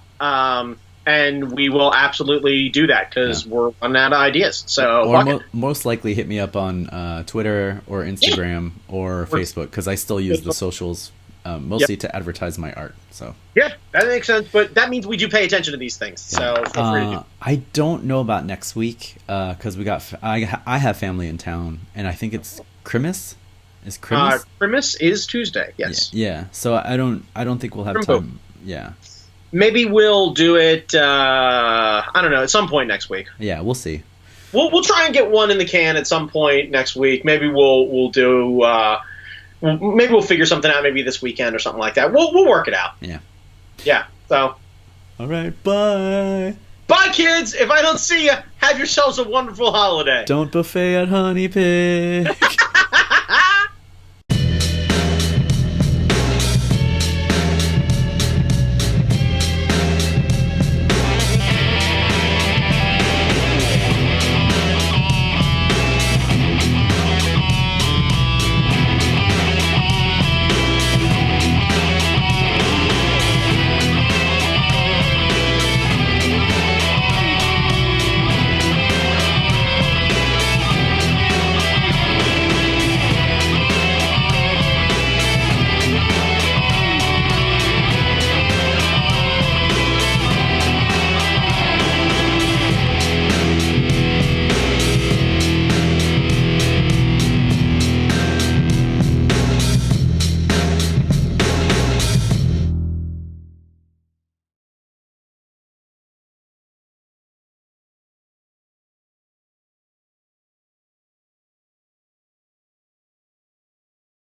And we will absolutely do that because we're running out of ideas. So, or most likely hit me up on Twitter or Instagram or Facebook, because I still use the socials mostly to advertise my art. So yeah, that makes sense. But that means we do pay attention to these things. Yeah. So feel free to do. I don't know about next week because I have family in town, and I think it's Christmas. Is Christmas? Christmas is Tuesday. Yes. Yeah. So I don't think we'll have time. Yeah. Maybe we'll do it, I don't know, at some point next week. Yeah, we'll see. We'll try and get one in the can at some point next week. Maybe we'll do, maybe we'll figure something out maybe this weekend or something like that. We'll work it out. Yeah. Yeah, so. All right, bye. Bye, kids. If I don't see you, have yourselves a wonderful holiday. Don't buffet at Honey Pig.